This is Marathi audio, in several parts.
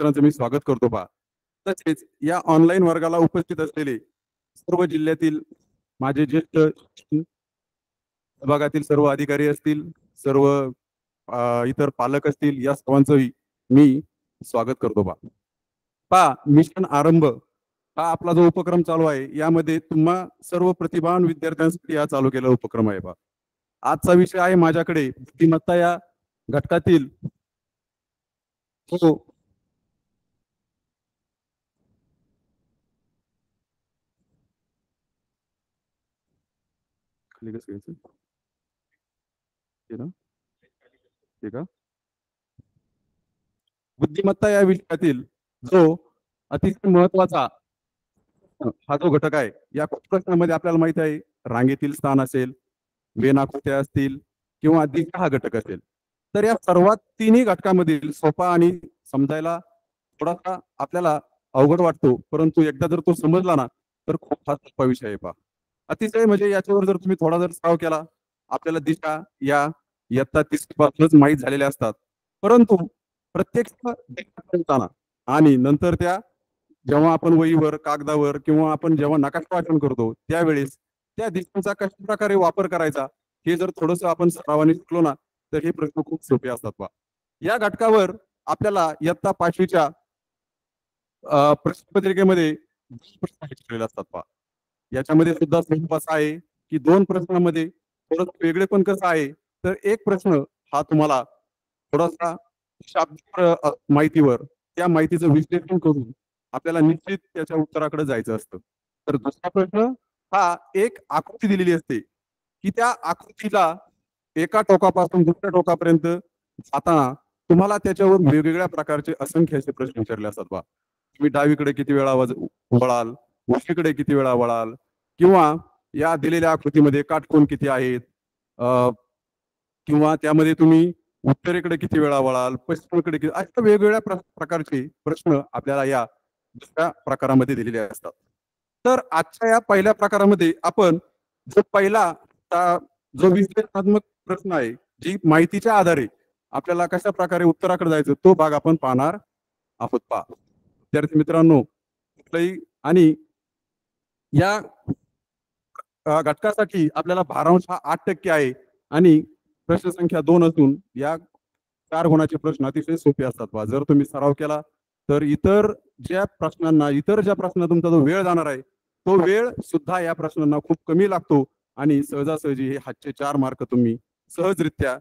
मित्रांचं मी स्वागत करतो पहा. तसेच या ऑनलाईन वर्गाला उपस्थित असलेले सर्व जिल्ह्यातील माझे ज्येष्ठ विभागातील सर्व अधिकारी असतील, सर्व इतर पालक असतील, या सर्वांचंही मी स्वागत करतो पहा. पहा, मिशन आरंभ हा आपला जो उपक्रम चालू आहे, यामध्ये तुम्हा सर्व प्रतिभावान विद्यार्थ्यांसाठी हा चालू केलेला उपक्रम आहे पहा. आजचा विषय आहे माझ्याकडे बुद्धिमत्ता या घटकातील हो खाली कसं घ्यायचं? हे ना? हे का? बुद्धिमत्ता या विषयातील जो अतिशय महत्वाचा हा जो घटक आहे, या प्रश्नामध्ये आपल्याला माहिती आहे, रांगेतील स्थान असेल, वेनाकृत्या असतील किंवा दिशा हा घटक असेल. तर या सर्वात तिन्ही घटकामधील सोपा आणि समजायला थोडासा आपल्याला अवघड वाटतो, परंतु एकदा जर तो समजला ना, तर खूप हा सोपा विषय आहे पहा. अतिशय म्हणजे याच्यावर जर तुम्ही थोडा जर सराव केला, आपल्याला दिशा या इयत्ता 30 पासूनच माहीत झालेल्या असतात. परंतु प्रत्यक्ष दिशा ठरवताना आणि नंतर त्या जेव्हा आपण वहीवर, कागदावर किंवा आपण जेव्हा नकाशा वाचन करतो, त्यावेळेस त्या दिशांचा कशाप्रकारे वापर करायचा, हे जर थोडंसं आपण सरावाने शिकलो ना, तर हे प्रश्न खूप सोपे असतात पहा. या घटकावर आपल्याला इयत्ता 5वीच्या प्रश्नपत्रिकेमध्ये 2 प्रश्न विचारलेले असतात पहा. याच्यामध्ये सुद्धा स्वरूप असं आहे, की 2 प्रश्नांमध्ये थोडंसं वेगळेपण कसं आहे, तर एक प्रश्न हा तुम्हाला थोडासा शाब्दिक माहितीवर त्या माहितीचं विश्लेषण करून आपल्याला निश्चित त्याच्या उत्तराकडे जायचं असतं. तर दुसरा प्रश्न हा एक आकृती दिलेली असते, की त्या आकृतीला एका टोकापासून दुसऱ्या टोकापर्यंत जाताना तुम्हाला त्याच्यावर वेगवेगळ्या प्रकारचे असंख्य असे प्रश्न विचारले असतात पहा. तुम्ही डावीकडे किती वेळा वळाल, उजवीकडे किती वेळा वळाल किंवा या दिलेल्या आकृतीमध्ये काटकोन किती आहेत, किंवा त्यामध्ये तुम्ही उत्तरेकडे किती वेळा वळाल, पश्चिमेकडे किती, अशा वेगवेगळ्या प्रकारचे प्रश्न आपल्याला या दुसऱ्या प्रकारामध्ये दिलेले असतात. तर आजच्या या पहिल्या प्रकारामध्ये आपण जो पहिला जो विश्लेषणात्मक प्रश्न आहे, जी माहितीच्या आधारे आपल्याला कशा प्रकारे उत्तराकडे जायचं, तो भाग आपण पाहणार आहोत पहा. विद्यार्थी मित्रांनो, कुठलंही आणि या घटकासाठी आपल्याला भारांश हा 8% आहे आणि प्रश्न संख्या 2 असून या 4 गुणाचे प्रश्न अतिशय सोपे असतात पहा. जर तुम्ही सराव केला तर इतर ज्या प्रश्नांना तुमचा जो वेळ जाणार आहे, तो वेळ सुद्धा या प्रश्नांना खूप कमी लागतो आणि सहजासहजी हे हातचे 4 मार्क तुम्ही सहजरित्या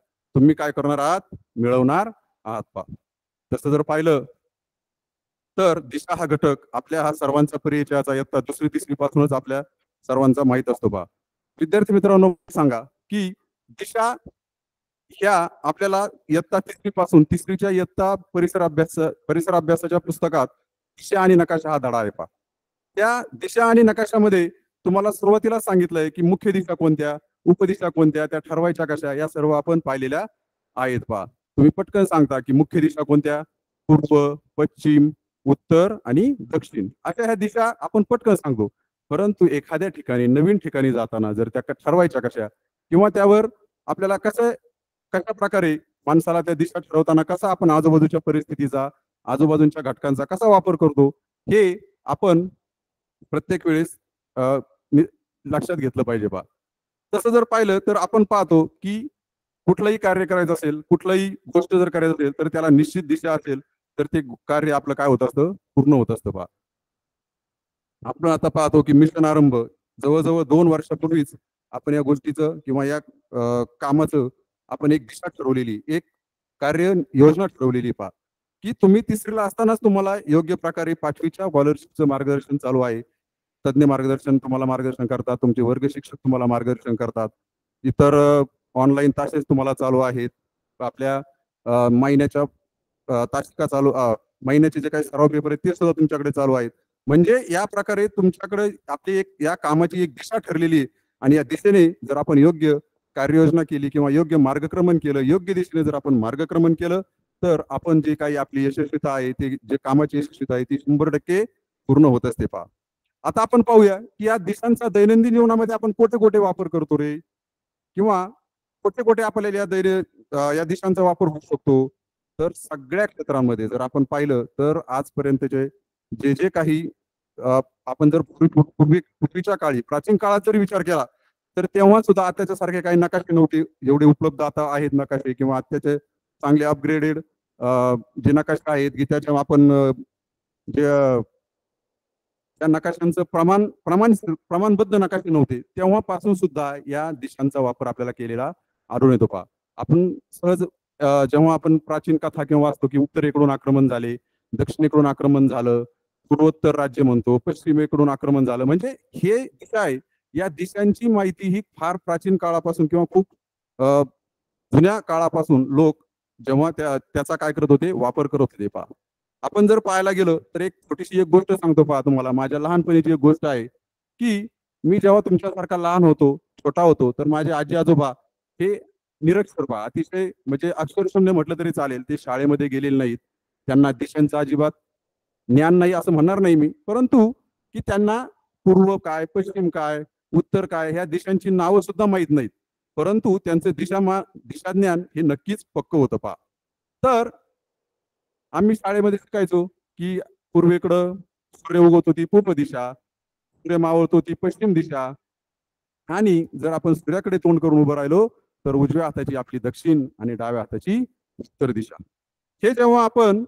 काय करणार आहात, मिळवणार आहात पहा. तसं जर पाहिलं तर दिशा हा घटक आपल्या हा सर्वांचा परिचयाचा इयत्ता 2री-3री पासूनच आपल्या सर्वांचा माहीत असतो पहा. विद्यार्थी मित्रांनो, सांगा की दिशा ह्या आपल्याला इयत्ता 3री पासून 3रीच्या इयत्ता परिसर अभ्यासाच्या पुस्तकात दिशा आणि नकाशा हा धडा आहे पहा. त्या दिशा आणि नकाशामध्ये तुम्हाला सुरुवातीला सांगितलंय की मुख्य दिशा कोणत्या, उपदिशा कोणत्या, त्या ठरवायच्या कशा, या सर्व आपण पाहिलेल्या आहेत पहा. तुम्ही पटकन सांगता की मुख्य दिशा कोणत्या, पूर्व, पश्चिम, उत्तर आणि दक्षिण, अशा ह्या दिशा आपण पटकन सांगतो. परंतु एखाद्या ठिकाणी नवीन ठिकाणी जाताना जर त्या ठरवायच्या कशा किंवा त्यावर आपल्याला कसं कशा प्रकारे माणसाला त्या दिशा ठरवताना कसा आपण आजूबाजूच्या परिस्थितीचा, आजूबाजूच्या घटकांचा कसा वापर करतो, हे आपण प्रत्येक वेळेस अ, लक्षात घेतलं पाहिजे पहा. तसं जर पाहिलं तर आपण पाहतो की कुठलंही कार्य करायचं असेल, कुठलंही गोष्ट जर करायचं असेल, तर त्याला निश्चित दिशा असेल, तर ते कार्य आपलं काय होत असतं, पूर्ण होत असतं पहा. आपण आता पाहतो की मिशन आरंभ जवळ-जवळ 2 वर्षापूर्वीच आपण या गोष्टीचं किंवा या कामाचं आपण एक दिशा ठरवलेली, एक कार्य योजना ठरवलेली पहा, की तुम्ही 3रीला असतानाच तुम्हाला योग्य प्रकारे 5वीच्या स्कॉलरशिपचं मार्गदर्शन चालू आहे. तज्ञ मार्गदर्शन तुम्हाला मार्गदर्शन करतात. तुमचे वर्ग शिक्षक तुम्हाला मार्गदर्शन करतात. इतर ऑनलाईन तासेस तुम्हाला चालू आहेत. आपल्या महिन्याच्या तासिका चालू महिन्याचे जे काही सराव पेपर आहेत, ते सुद्धा तुमच्याकडे चालू आहेत. म्हणजे या प्रकारे तुमच्याकडे आपली एक या कामाची एक दिशा ठरलेली आहे आणि या दिशेने जर आपण योग्य कार्ययोजना केली किंवा योग्य मार्गक्रमण केलं, योग्य दिशेने जर आपण मार्गक्रमण केलं, तर आपण जे काही आपली यशस्वीता आहे, ते जे कामाची यशस्वीता आहे, ती 100% पूर्ण होत असते पहा. आता आपण पाहूया, की या दिशांचा दैनंदिन जीवनामध्ये आपण कोठे-कोठे वापर करतो रे? किंवा कुठे-कुठे आपल्याला या दिशांचा वापर होऊ शकतो? तर सगळ्या क्षेत्रांमध्ये जर आपण पाहिलं तर आजपर्यंतचे जे जे काही आपण जर पूर्वीच्या काळी प्राचीन काळात जरी विचार केला तर तेव्हा सुद्धा आताच्या सारखे काही नकाशे नव्हते एवढे उपलब्ध आता आहेत नकाशे किंवा आताचे चांगले अपग्रेडेड जे नकाशे आहेत की त्याच्या आपण जे त्या नकाशांचं प्रमाणबद्ध नकाशे नव्हते तेव्हापासून सुद्धा या दिशांचा वापर आपल्याला केलेला आढळून येतो पहा आपण सहज जेव्हा आपण प्राचीन कथा किंवा वाचतो की उत्तरेकडून आक्रमण झाले दक्षिणेकडून आक्रमण झालं पूर्वोत्तर राज्य म्हणतो पश्चिमेकडून आक्रमण झालं म्हणजे हे दिशा आहे या दिशांची माहिती ही फार प्राचीन काळापासून किंवा खूप जुन्या काळापासून लोक जेव्हा त्याचा काय करत होते वापर करत होते पहा आपण जर पाहायला गेलो तर एक छोटीशी एक गोष्ट सांगतो पहा तुम्हाला माझ्या लहानपणीची एक गोष्ट आहे की मी जेव्हा तुमच्यासारखा लहान होतो छोटा होतो तर माझे आजी आजोबा हे निरक्षर पहा अतिशय म्हणजे अक्षरशून्य म्हटलं तरी चालेल ते शाळेमध्ये गेलेले नाहीत त्यांना दिशांचं अजिबात ज्ञान नाही असं म्हणणार नाही मी परंतु की त्यांना पूर्व काय पश्चिम काय उत्तर काय ह्या दिशांची नावं सुद्धा माहीत नाहीत परंतु त्यांचं दिशा ज्ञान हे नक्कीच पक्क होतं पहा तर आम्ही शाळेमध्ये शिकायचो की पूर्वेकडं सूर्य उगवत होती पूर्व दिशा सूर्य मावळत होती पश्चिम दिशा आणि जर आपण सूर्याकडे तोंड करून उभं राहिलो तर उजव्या हाताची आपली दक्षिण आणि डाव्या हाताची उत्तर दिशा हे जेव्हा आपण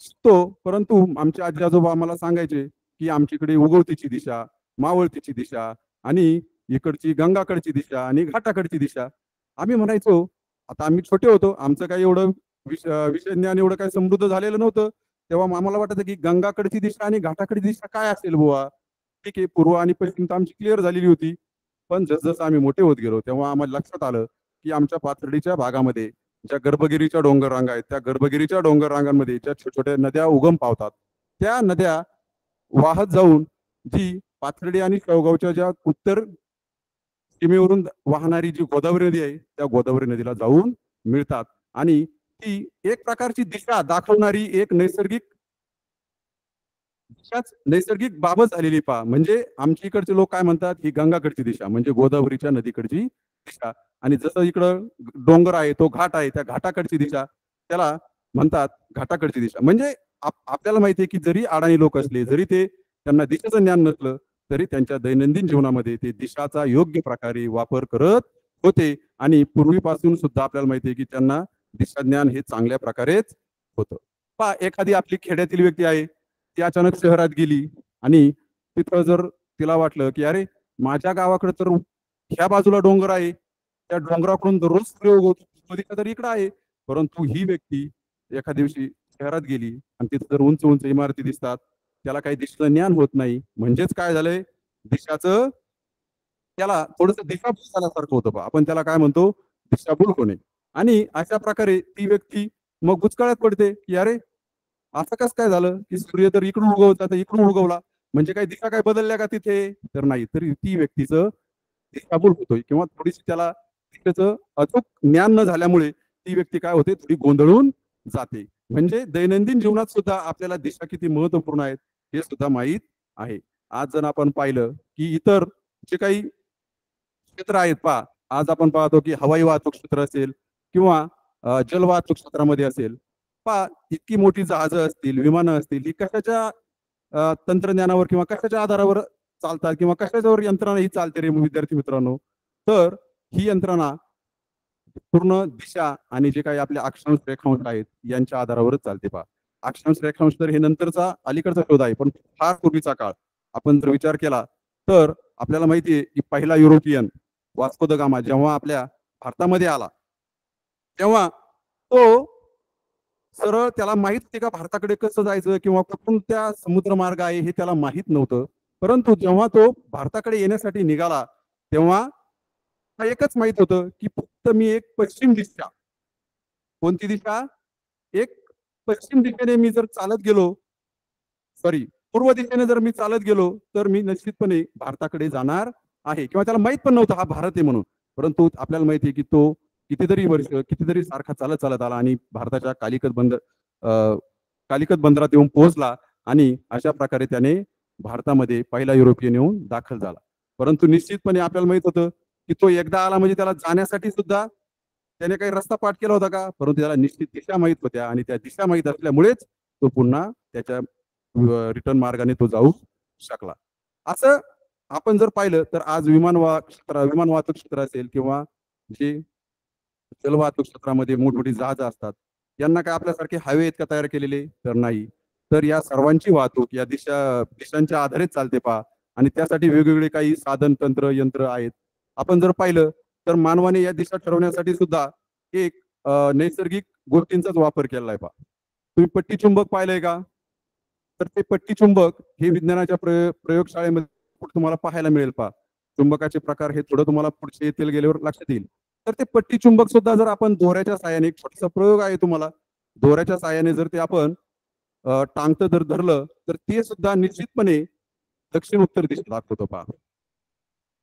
शिकतो परंतु आमचे आजी आजोबा आम्हाला सांगायचे की आमच्याकडे उगवतीची दिशा मावळतीची दिशा आणि इकडची गंगाकडची दिशा आणि घाटाकडची दिशा आम्ही म्हणायचो आता आम्ही छोटे होतो आमचं काही एवढं विषय ज्ञान एवढं काही समृद्ध झालेलं नव्हतं तेव्हा आम्हाला वाटायचं की गंगाकडची दिशा आणि घाटाकडची दिशा काय असेल बुवा ठीक आहे पूर्व आणि पश्चिम तर आमची क्लिअर झालेली होती पण जसजसं आम्ही मोठे होत गेलो तेव्हा आम्हाला लक्षात आलं की आमच्या पाथर्डीच्या भागामध्ये ज्या गर्भगिरीच्या डोंगर रांगा आहेत त्या गर्भगिरीच्या डोंगर रांगांमध्ये ज्या छोट्या नद्या उगम पावतात त्या नद्या वाहत जाऊन जी पाथर्डी आणि शेवगावच्या ज्या उत्तर सीमेवरून वाहणारी जी गोदावरी नदी आहे त्या गोदावरी नदीला जाऊन मिळतात आणि ती एक प्रकारची दिशा दाखवणारी एक नैसर्गिक बाबच झालेली पहा म्हणजे आमच्या इकडचे लोक काय म्हणतात ही गंगाकडची दिशा म्हणजे गोदावरीच्या नदीकडची दिशा आणि जसं इकडं डोंगर आहे तो घाट आहे त्या घाटाकडची दिशा त्याला म्हणतात घाटाकडची दिशा म्हणजे आपल्याला माहिती आहे की जरी अडाणी लोक असले जरी ते त्यांना दिशेचं ज्ञान नसलं तरी त्यांच्या दैनंदिन जीवनामध्ये ते दिशाचा योग्य प्रकारे वापर करत होते आणि पूर्वीपासून सुद्धा आपल्याला माहिती आहे की त्यांना दिशा ज्ञान हे चांगल्या प्रकारेच होतं पहा एखादी आपली खेड्यातील व्यक्ती आहे ती अचानक शहरात गेली आणि तिथं जर तिला वाटलं की अरे माझ्या गावाकडे तर ह्या बाजूला डोंगर आहे त्या डोंगराकडून दररोज सूर्य उगवतो दिशा तर इकडं आहे परंतु ही व्यक्ती एका दिवशी शहरात गेली आणि तिथं जर उंच उंच इमारती दिसतात त्याला काही दिशेचं ज्ञान होत नाही म्हणजेच काय झालंय दिशाचं त्याला थोडस दिशाभूल झाल्यासारखं होतं बा आपण त्याला काय म्हणतो दिशाभूल होणे आणि अशा प्रकारे ती व्यक्ती मग बुचकाळ्यात पडते की अरे असं कसं काय झालं की सूर्य तर इकडून उगवता तर इकडून उगवला म्हणजे काही दिशा काय बदलल्या का तिथे तर नाही तर ती व्यक्तीचं दिशाभूल होतोय किंवा थोडीशी त्याला दिशेचं अचूक ज्ञान न झाल्यामुळे ती व्यक्ती काय होते थोडी गोंधळून जाते म्हणजे दैनंदिन जीवनात सुद्धा आपल्याला दिशा किती महत्वपूर्ण आहेत हे सुद्धा माहीत आहे आज जर आपण पाहिलं की इतर जे काही क्षेत्र आहेत पहा आज आपण पाहतो की हवाई वाहतूक क्षेत्र असेल किंवा जलवाहतूक क्षेत्रामध्ये असेल पहा इतकी मोठी जहाजं असतील विमानं असतील ही कशाच्या तंत्रज्ञानावर किंवा कशाच्या आधारावर चालतात किंवा कशाच्यावर यंत्रणा ही चालते रे विद्यार्थी मित्रांनो तर ही यंत्रणा पूर्ण दिशा आणि जे काही आपले अक्षांश रेखांश आहेत यांच्या आधारावरच चालते पहा अक्षांश रेखांश तर हे नंतरचा अलीकडचा शोध आहे पण फार पूर्वीचा काळ आपण जर विचार केला तर आपल्याला माहिती आहे की पहिला युरोपियन वास्को द गामा जेव्हा आपल्या भारतामध्ये आला तेव्हा तो सरळ त्याला माहित होते का भारताकडे कसं जायचं किंवा कुठून त्या समुद्र मार्ग आहे हे त्याला माहित नव्हतं परंतु जेव्हा तो भारताकडे येण्यासाठी निघाला तेव्हा एकच माहित होतं की फक्त मी एक पश्चिम दिशा कोणती दिशा एक पश्चिम दिशेने मी जर चालत गेलो सॉरी पूर्व दिशेने जर मी चालत गेलो तर मी निश्चितपणे भारताकडे जाणार आहे किंवा त्याला माहित पण नव्हतं हा भारत आहे म्हणून परंतु आपल्याला माहिती आहे की तो कितीतरी वर्ष कितीतरी सारखा चालत चालत आला आणि भारताच्या कालिकत बंदरात येऊन पोहोचला आणि अशा प्रकारे त्याने भारतामध्ये पहिला युरोपियन येऊन दाखल झाला परंतु निश्चितपणे आपल्याला माहित होतं की तो एकदा आला म्हणजे त्याला जाण्यासाठी सुद्धा त्याने काही रस्ता पाठ केला होता का? परंतु त्याला निश्चित दिशा माहित होत्या आणि त्या दिशा माहित असल्यामुळेच तो पुन्हा त्याच्या रिटर्न मार्गाने तो जाऊ शकला. असं आपण जर पाहिलं तर आज विमान वाहतूक क्षेत्र असेल किंवा जे जलवाहतूक क्षेत्रामध्ये मोठमोठी जहाजं असतात. यांना काय आपल्यासारखे हायवे आहेत का तयार केलेले? तर नाही. तर या सर्वांची वाहतूक या दिशांच्या आधारेच चालते पहा आणि त्यासाठी वेगवेगळे काही साधन, तंत्र, यंत्र आहेत. आपण जर पाहिलं तर मानवाने या दिशा ठरवण्यासाठी सुद्धा एक नैसर्गिक गोष्टींचाच वापर केलेला आहे पहा. तुम्ही पट्टी चुंबक पाहिलंय का? तर ते पट्टी चुंबक हे विज्ञानाच्या प्रयोगशाळेमध्ये तुम्हाला पाहायला मिळेल पहा. चुंबकाचे प्रकार हे थोडं तुम्हाला पुढचे येतील गेल्यावर लक्षात येईल. तर ते पट्टी चुंबक सुद्धा जर आपण दोऱ्याच्या साहाय्याने एक छोटासा प्रयोग आहे तुम्हाला. दोऱ्याच्या साहाय्याने जर ते आपण टांगतं जर धरलं तर ते सुद्धा निश्चितपणे दक्षिण उत्तर दिशा दाखवतो पहा.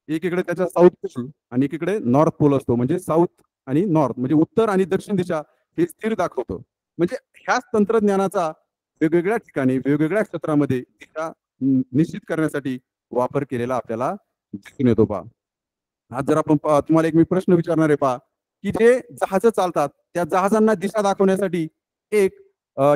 एकीकडे त्याचा साऊथ पोल आणि एकीकडे नॉर्थ पोल असतो. म्हणजे साऊथ आणि नॉर्थ म्हणजे उत्तर आणि दक्षिण दिशा हे स्थिर दाखवतो. म्हणजे ह्याच तंत्रज्ञानाचा वेगवेगळ्या ठिकाणी वेगवेगळ्या क्षेत्रामध्ये दिशा निश्चित करण्यासाठी वापर केलेला आपल्याला दिसून येतो पहा. आज जर आपण तुम्हाला एक मी प्रश्न विचारणार आहे पहा, की जे जहाजं चालतात त्या जहाजांना दिशा दाखवण्यासाठी एक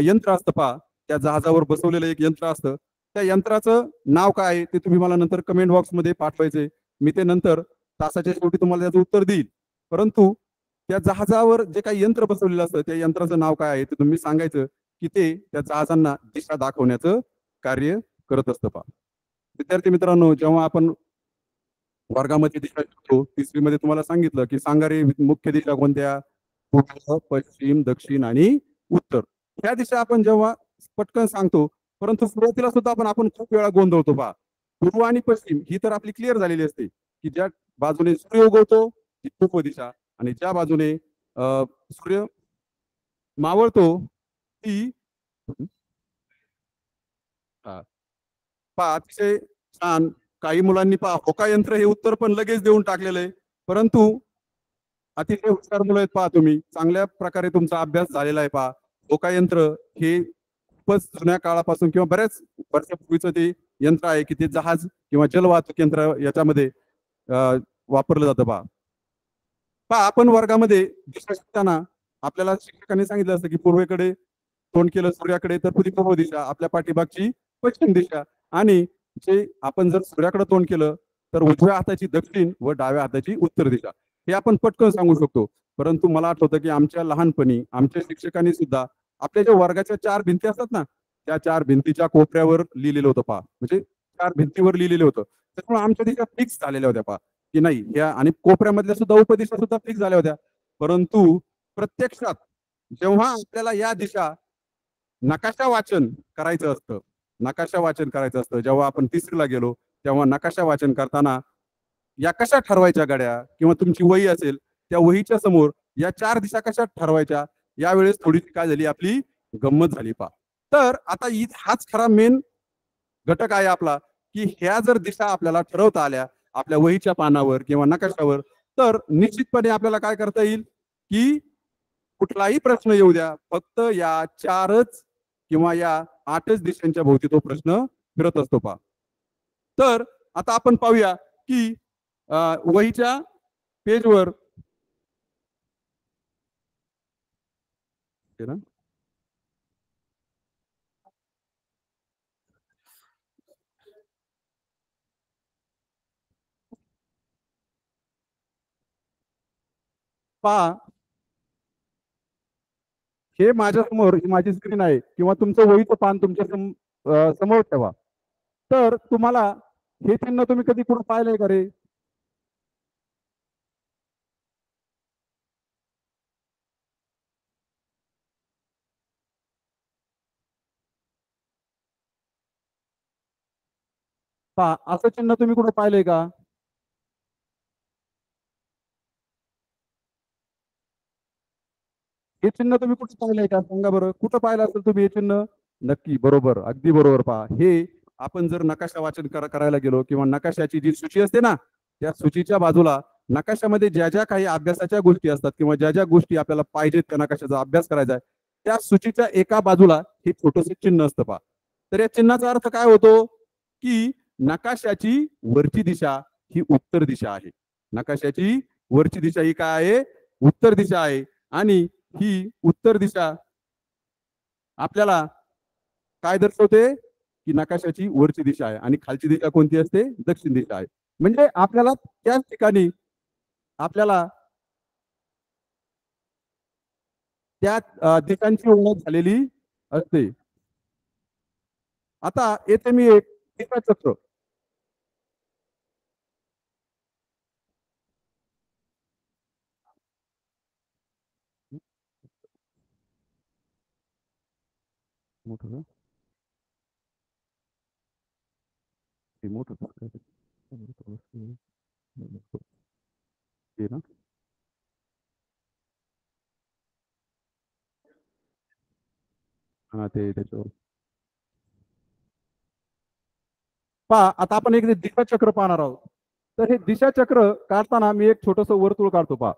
यंत्र असतं पहा. त्या जहाजावर बसवलेलं एक यंत्र असतं. त्या यंत्राचं नाव काय आहे ते तुम्ही मला नंतर कमेंट बॉक्समध्ये पाठवायचे. मी ते नंतर तासाच्या शेवटी तुम्हाला त्याचं उत्तर देईल. परंतु त्या जहाजावर जे काही यंत्र बसवलेलं असतं त्या यंत्राचं नाव काय आहे ते तुम्ही सांगायचं, की ते त्या जहाजांना दिशा दाखवण्याचं कार्य करत असतं पहा. विद्यार्थी मित्रांनो, जेव्हा आपण वर्गामध्ये दिशा शिकतो, 3री मध्ये तुम्हाला सांगितलं, की सांगा रे मुख्य दिशा कोणत्या? पूर्व, पश्चिम, दक्षिण आणि उत्तर. ह्या दिशा आपण जेव्हा पटकन सांगतो, परंतु सुरुवातीला सुद्धा आपण खूप वेळा गोंधळतो पहा. पूर्व आणि पश्चिम ही तर आपली क्लिअर झालेली असते, की ज्या बाजूने सूर्य उगवतो ती पूर्व दिशा आणि ज्या बाजूने सूर्य मावळतो ती पहा अतिशय छान. काही मुलांनी पहा होकायंत्र हे उत्तर पण लगेच देऊन टाकलेलं आहे. परंतु अतिशय हुशार मुलं आहेत पहा तुम्ही. चांगल्या प्रकारे तुमचा अभ्यास झालेला आहे पहा. होकायंत्र हे खूपच जुन्या काळापासून किंवा बऱ्याच वर्षापूर्वीचं ते यंत्र आहे, की ते जहाज किंवा जलवाहतूक यंत्र याच्यामध्ये वापरलं जातं पहा. पहा आपण वर्गामध्ये दिशा शिकताना आपल्याला शिक्षकांनी सांगितलं असतं, की पूर्वेकडे तोंड केलं सूर्याकडे तर ती पूर्व दिशा, आपल्या पाठीमागची पश्चिम दिशा आणि जे आपण जर सूर्याकडे तोंड केलं तर उजव्या हाताची दक्षिण व डाव्या हाताची उत्तर दिशा. हे आपण पटकन सांगू शकतो. परंतु मला आठवतं, की आमच्या लहानपणी आमच्या शिक्षकांनी सुद्धा आपल्या ज्या वर्गाच्या 4 भिंती असतात ना, त्या 4 भिंतीच्या कोपऱ्यावर लिहिलेलं होतं पहा. म्हणजे 4 भिंतीवर लिहिलेलं होतं. त्यामुळे आमच्या दिशा फिक्स झालेल्या होत्या पहा, की नाही ह्या आणि कोपऱ्यामधल्या सुद्धा उपदिशा सुद्धा फिक्स झाल्या होत्या. परंतु प्रत्यक्षात जेव्हा आपल्याला या दिशा नकाशा वाचन करायचं असतं. नकाशा वाचन करायचं असतं. जेव्हा आपण 3रीला गेलो, तेव्हा नकाशा वाचन करताना या कशा ठरवायच्या गड्या किंवा तुमची वही असेल, त्या वहीच्या समोर या 4 दिशा कशा ठरवायच्या, यावेळेस थोडीशी काय झाली आपली गंमत झाली पहा. तर आता हाच खरा मेन घटक आहे आपला, की ह्या जर दिशा आपल्याला ठरवता आल्या आपल्या वहीच्या पानावर किंवा नकाशावर, तर निश्चितपणे आपल्याला काय करता येईल, की कुठलाही प्रश्न येऊ द्या, फक्त या 4च किंवा या 8च दिशांच्या भोवती तो प्रश्न फिरत असतो पहा. तर आता आपण पाहूया, की वहीच्या पेजवर पहा, हे माझ्यासमोर ही माझी स्क्रीन आहे किंवा तुमचं वहीचं पान तुमच्या समोर ठेवा. तर तुम्हाला हे चिन्ह तुम्ही कधी कुठं पाहिलंय का रे? पहा, असं चिन्ह तुम्ही कुठं पाहिलंय का? हे चिन्ह तुम्ही कुठे पाहिलंय का? सांगा बरं. कुठं पाहिलं असेल तुम्ही हे चिन्ह? नक्की, बरोबर. अगदी बरोबर पहा. हे आपण जर नकाशा वाचन करायला गेलो किंवा नकाशाची जी सूची असते ना, त्या सूचीच्या बाजूला नकाशामध्ये ज्या काही अभ्यासाच्या गोष्टी असतात किंवा ज्या गोष्टी आपल्याला पाहिजेत त्या नकाशाचा अभ्यास करायचा आहे, त्या सूचीच्या एका बाजूला हे छोटंसं चिन्ह असतं पहा. तर या चिन्हाचा अर्थ काय होतो, की नकाशाची वरची दिशा ही उत्तर दिशा आहे. नकाशाची वरची दिशा ही काय आहे? उत्तर दिशा आहे आणि ही उत्तर दिशा आपल्याला काय दर्शवते की नकाशाची वरची दिशा आहे आणि खालची दिशा कोणती असते दक्षिण दिशा आहे. म्हणजे आपल्याला त्याच ठिकाणी आपल्याला त्या दिशांची ओळख झालेली असते. आता येथे मी एक दिशाचक्र मोठं मोठं ना हा ते त्याच्यावर पहा. आता आपण एक दिशाचक्र पाहणार आहोत. तर हे दिशाचक्र काढताना मी एक छोटस वर्तुळ काढतो पहा.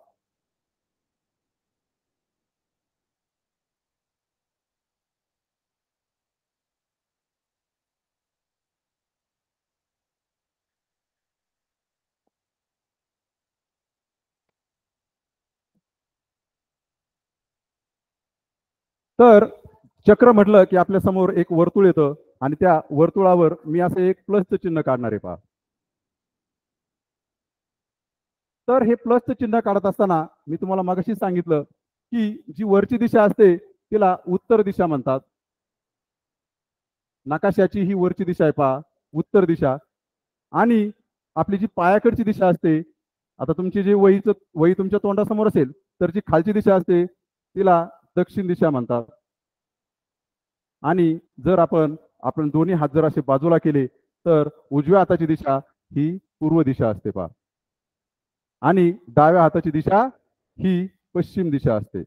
तर चक्र म्हटलं की आपल्या समोर एक वर्तुळ येतं आणि त्या वर्तुळावर मी असं एक प्लसचं चिन्ह काढणार आहे पहा. तर हे प्लसचं चिन्ह काढत असताना मी तुम्हाला मागाशी सांगितलं की जी वरची दिशा असते तिला उत्तर दिशा म्हणतात. नकाशाची ही वरची दिशा आहे पहा, उत्तर दिशा. आणि आपली जी पायाकडची दिशा असते, आता तुमची जी वही तुमच्या तोंडासमोर असेल तर जी खालची दिशा असते तिला दक्षिण दिशा म्हणतात. आणि जर आपण दोन्ही हात जर असे बाजूला केले तर उजव्या हाताची दिशा ही पूर्व दिशा असते पहा आणि डाव्या हाताची दिशा ही पश्चिम दिशा असते.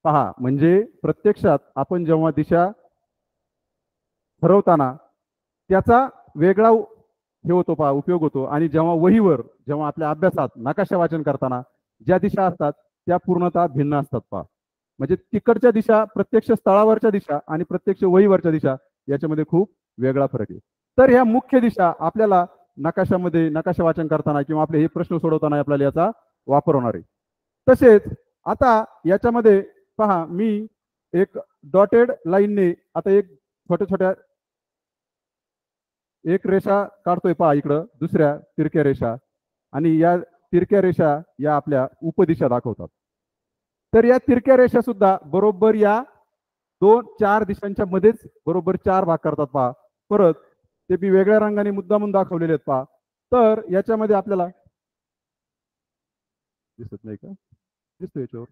पहा, म्हणजे प्रत्यक्षात आपण जेव्हा दिशा ठरवताना त्याचा वेगळा हे होतो पहा, उपयोग होतो. आणि जेव्हा आपल्या अभ्यासात नकाशा वाचन करताना ज्या दिशा असतात त्या पूर्णतः भिन्न असतात पहा. म्हणजे तिकडच्या दिशा प्रत्यक्ष स्थळावरच्या दिशा आणि प्रत्यक्ष वहीवरच्या दिशा याच्यामध्ये खूप वेगळा फरक आहे. तर ह्या मुख्य दिशा आपल्याला नकाशा वाचन करताना किंवा आपले हे प्रश्न सोडवताना आपल्याला याचा वापर होणार आहे. तसेच आता याच्यामध्ये पहा, मी एक डॉटेड लाईनने आता एक छोट्या एक रेषा काढतोय पहा इकडं, दुसऱ्या तिरक्या रेषा. आणि या तिरक्या रेषा या आपल्या उपदिशा दाखवतात. तर या तिरक्या रेषा सुद्धा बरोबर या 4 दिशांच्या मध्येच बरोबर 4 भाग करतात पहा. परत ते मी वेगळ्या रंगाने मुद्दामून दाखवलेले आहेत पहा. तर याच्यामध्ये आपल्याला दिसत नाही का? दिसतो याच्यावर.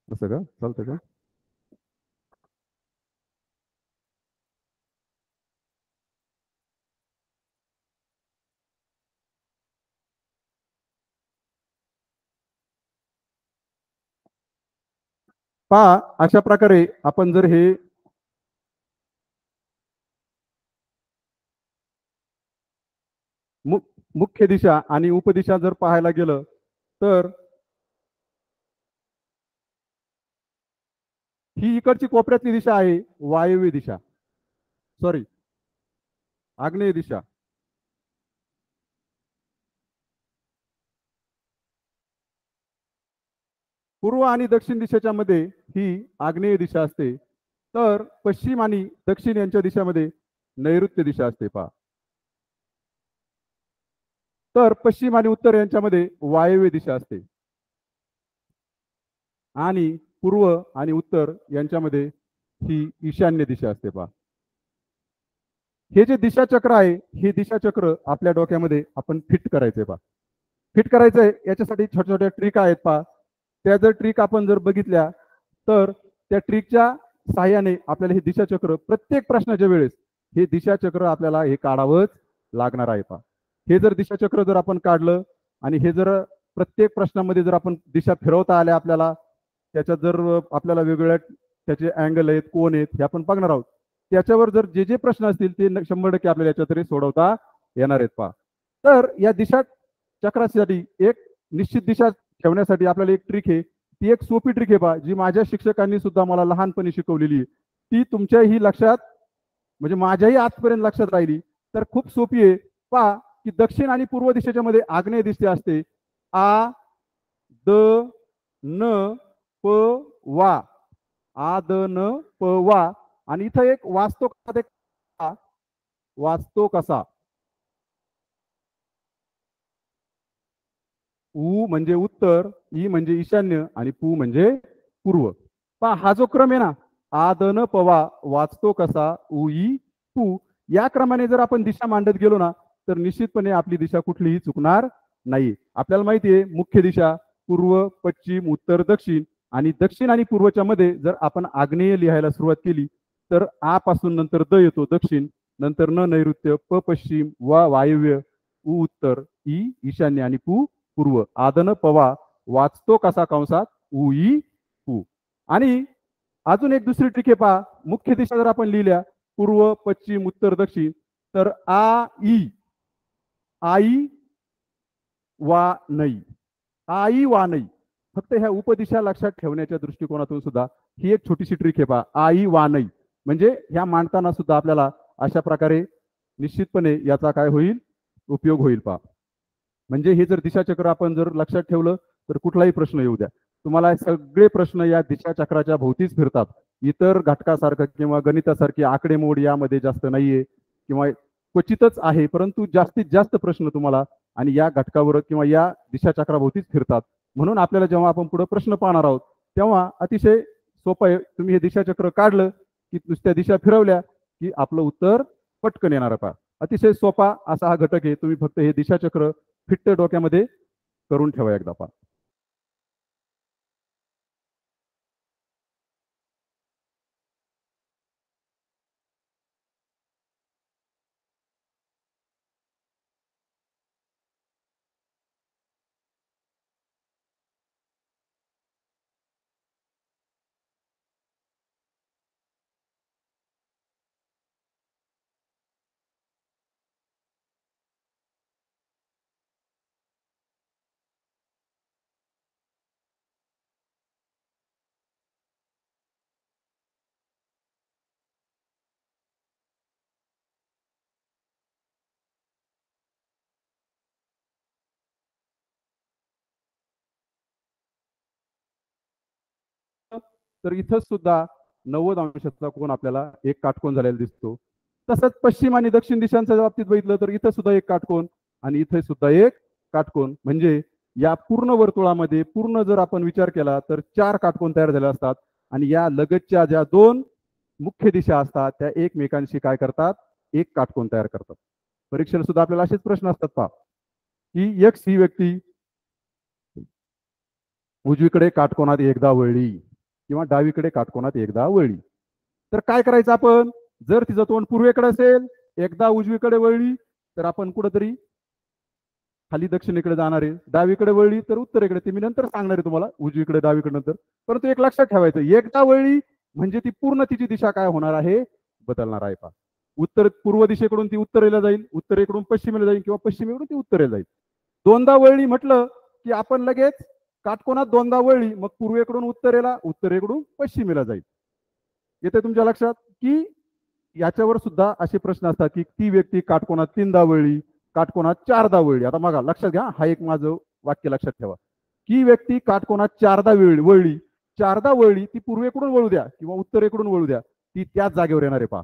असं का चालतं का? पहा, अशा प्रकारे आपण जर हे मुख्य दिशा आणि उपदिशा जर पाहायला गेलं तर ही इकडची कोपऱ्यातली दिशा आहे वायव्य दिशा, सॉरी आग्नेय दिशा. पूर्व आणि दक्षिण दिशेच्या मध्ये ही आग्नेय दिशा असते. तर पश्चिम आणि दक्षिण यांच्या दिशामध्ये नैऋत्य दिशा असते पहा. तर पश्चिम आणि उत्तर यांच्यामध्ये वायव्य दिशा असते आणि पूर्व आणि उत्तर यांच्यामध्ये ही ईशान्य दिशा असते पहा. हे जे दिशाचक्र आहे हे दिशाचक्र आपल्या डोक्यामध्ये आपण फिट करायचे पहा. फिट करायचंय याच्यासाठी छोट्या ट्रिक आहेत पहा. त्या जर ट्रिक आपण जर बघितल्या तर त्या ट्रिकच्या सहाय्याने आपल्याला हे दिशाचक्र प्रत्येक प्रश्नाच्या वेळेस हे दिशाचक्र आपल्याला हे काढावंच लागणार आहे पहा. हे जर दिशाचक्र जर आपण काढलं आणि हे जर प्रत्येक प्रश्नामध्ये जर आपण दिशा फिरवता आल्या आपल्याला, त्याच्यात जर आपल्याला वेगवेगळ्या त्याचे अँगल आहेत, कोण आहेत हे आपण बघणार आहोत. त्याच्यावर जर जे प्रश्न असतील ते 100% आपल्याला याच्या तरी सोडवता येणार आहेत पहा. तर या दिशा चक्रासाठी एक निश्चित दिशा ठेवण्यासाठी आपल्याला एक ट्रिक आहे ती एक सोपी ट्रिक आहे पहा, जी माझ्या शिक्षकांनी सुद्धा मला लहानपणी शिकवलेली आहे. ती तुमच्याही लक्षात, म्हणजे माझ्याही आजपर्यंत लक्षात राहिली. तर खूप सोपी आहे. पहा की दक्षिण आणि पूर्व दिशेच्या मध्ये आग्नेय दिशा असते. आ द न प वा, आ द न प वा. आणि इथं एक वाचतो कसा, वाचतो कसा. उ म्हणजे उत्तर, ई म्हणजे ईशान्य आणि पू म्हणजे पूर्व. पहा हा जो क्रम आहे ना, आदन पवा, वाचतो कसा, उ ई पू, या क्रमाने जर आपण दिशा मांडत गेलो ना, तर निश्चितपणे आपली दिशा कुठलीही चुकणार नाही. आपल्याला माहिती आहे मुख्य दिशा पूर्व, पश्चिम, उत्तर, दक्षिण. आणि दक्षिण आणि पूर्वच्या मध्ये जर आपण आग्नेय लिहायला सुरुवात केली, तर आ पासून नंतर द येतो दक्षिण, नंतर न नैऋत्य, प पश्चिम, वा वायव्य, उ उत्तर, ई ईशान्य आणि पू पूर्व. आदन पवा, वाचतो कसा कंसात, उ ई पू. आणि अजून एक दुसरी ट्रिक आहे पहा, मुख्य दिशा जर आपण लिहिल्या पूर्व, पश्चिम, उत्तर, दक्षिण, तर आ ई, आई वा नाही, आई वा नाही. फक्त ह्या उपदिशा लक्षात ठेवण्याच्या दृष्टिकोनातून सुद्धा ही एक छोटीशी ट्रिक आहे पहा, आई वा नाही. म्हणजे ह्या मांडताना सुद्धा आपल्याला अशा प्रकारे निश्चितपणे याचा काय होईल, उपयोग होईल पहा. म्हणजे हे जर दिशाचक्र आपण जर लक्षात ठेवलं तर कुठलाही प्रश्न येऊ द्या, तुम्हाला सगळे प्रश्न या दिशाचक्राच्या भोवतीच फिरतात. इतर घटकासारखं किंवा गणितासारखी आकडेमोड यामध्ये जास्त नाहीये किंवा क्वचितच आहे, परंतु जास्तीत जास्त प्रश्न तुम्हाला आणि या घटकावर किंवा या दिशाचक्राभोवतीच फिरतात. म्हणून आपल्याला जेव्हा आपण पुढे प्रश्न पाहणार आहोत तेव्हा अतिशय सोपं आहे. तुम्ही हे दिशाचक्र काढलं की नुसत्या दिशा फिरवल्या की आपलं उत्तर पटकन येणार पहा. अतिशय सोपा असा हा घटक आहे. तुम्ही फक्त हे दिशाचक्र फिट्ट डोक्यामध्ये करून ठेवा एकदा पहा. तर इथं सुद्धा 90 अंशाचा कोण आपल्याला एक काटकोन झालेला दिसतो. तसंच पश्चिम आणि दक्षिण दिशांच्या बाबतीत बघितलं तर इथं सुद्धा एक काटकोन आणि इथे सुद्धा एक काटकोन. म्हणजे या पूर्ण वर्तुळामध्ये पूर्ण जर आपण विचार केला तर 4 काटकोन तयार झाले असतात आणि या लगतच्या ज्या 2 मुख्य दिशा असतात त्या एकमेकांशी काय करतात, एक काटकोन तयार करतात. परीक्षेला सुद्धा आपल्याला असेच प्रश्न असतात पहा, की एक्स ही व्यक्ती उजवीकडे काटकोनात एकदा वळली किंवा डावीकडे काटकोनात एकदा वळली, तर काय करायचं आपण, जर तिचं तोंड पूर्वेकडे असेल, एकदा उजवीकडे वळली तर आपण कुठेतरी खाली दक्षिणेकडे जाणार आहे, डावीकडे वळली तर उत्तरेकडे. ते मी नंतर सांगणार आहे तुम्हाला उजवीकडे डावीकडे नंतर. परंतु एक लक्षात ठेवायचं, एकदा वळली म्हणजे ती पूर्ण तिची दिशा काय होणार आहे, बदलणार आहे पहा. उत्तर पूर्व दिशेकडून ती उत्तरेला जाईल, उत्तरेकडून पश्चिमेला जाईल किंवा पश्चिमेकडून ती उत्तरेला जाईल. दोनदा वळली म्हटलं की आपण लगेच काटकोनात दोनदा वळली, मग पूर्वेकडून उत्तरेला, उत्तरेकडून पश्चिमेला जाईल. येते तुमच्या लक्षात की याच्यावर सुद्धा असे प्रश्न असतात की ती व्यक्ती काटकोनात 3दा वळली, काटकोनात 4दा वळली. आता बघा लक्षात घ्या, हा एक माझं वाक्य लक्षात ठेवा की व्यक्ती काटकोनात 4दा वळली, 4दा वळली, ती पूर्वेकडून वळू द्या किंवा उत्तरेकडून वळू द्या, ती त्याच जागेवर येणार आहे पहा.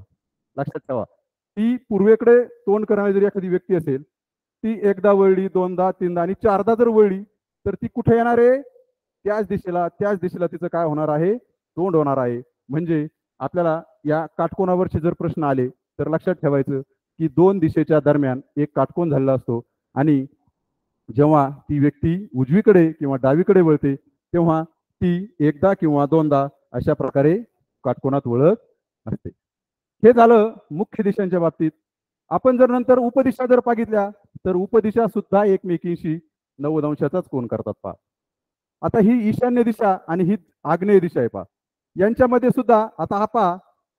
लक्षात ठेवा, ती पूर्वेकडे तोंड करणारी जर एखादी व्यक्ती असेल, ती एकदा वळली, दोनदा, 3दा आणि 4दा जर वळली तर ती कुठे येणार आहे, त्याच दिशेला तिचं काय होणार आहे, तोंड होणार आहे. म्हणजे आपल्याला या काटकोनावरचे जर प्रश्न आले तर लक्षात ठेवायचं की 2 दिशेच्या दरम्यान एक काटकोन झालेला असतो आणि जेव्हा ती व्यक्ती उजवीकडे किंवा डावीकडे वळते तेव्हा ती एकदा किंवा दोनदा अशा प्रकारे काटकोनात वळत असते. हे झालं मुख्य दिशांच्या बाबतीत. आपण जर नंतर उपदिशा जर बघितल्या तर उपदिशा सुद्धा एकमेकींशी 90 अंशाचाच कोन करतात पहा. आता ही ईशान्य दिशा आणि ही आग्नेय दिशा आहे पहा. यांच्यामध्ये सुद्धा आता हा पहा,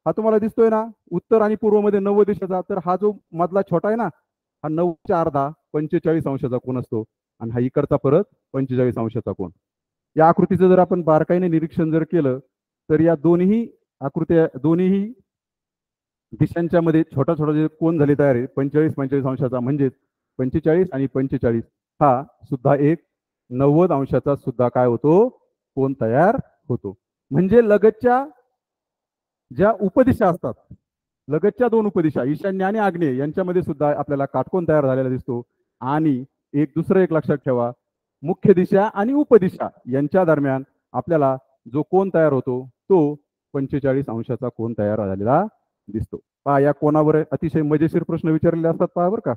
हा तुम्हाला दिसतोय ना उत्तर आणि पूर्व मध्ये 90 दिशेचा, तर हा जो मधला छोटा आहे ना, हा 9च्या अर्धा 45 अंशाचा कोन असतो आणि हा इकडचा परत 45 अंशाचा कोन. या आकृतीचं जर आपण बारकाईने निरीक्षण जर केलं तर या दोन्ही आकृत्या दोन्ही दिशांच्या मध्ये छोटा छोटा जे कोन झाले तयार आहे 45 अंशाचा, म्हणजेच 45 आणि 45 हा सुद्धा एक 90 अंशाचा सुद्धा काय होतो, कोन तयार होतो. म्हणजे लगतच्या ज्या उपदिशा असतात, लगतच्या दोन उपदिशा ईशान्य आणि आग्नेय यांच्यामध्ये सुद्धा आपल्याला काटकोन तयार झालेला दिसतो. आणि एक दुसरं एक लक्षात ठेवा, मुख्य दिशा आणि उपदिशा यांच्या दरम्यान आपल्याला जो कोन तयार होतो तो 45 अंशाचा कोन तयार झालेला दिसतो. पहा, या कोनावर अतिशय मजेशीर प्रश्न विचारलेले असतात. पहा बरं का,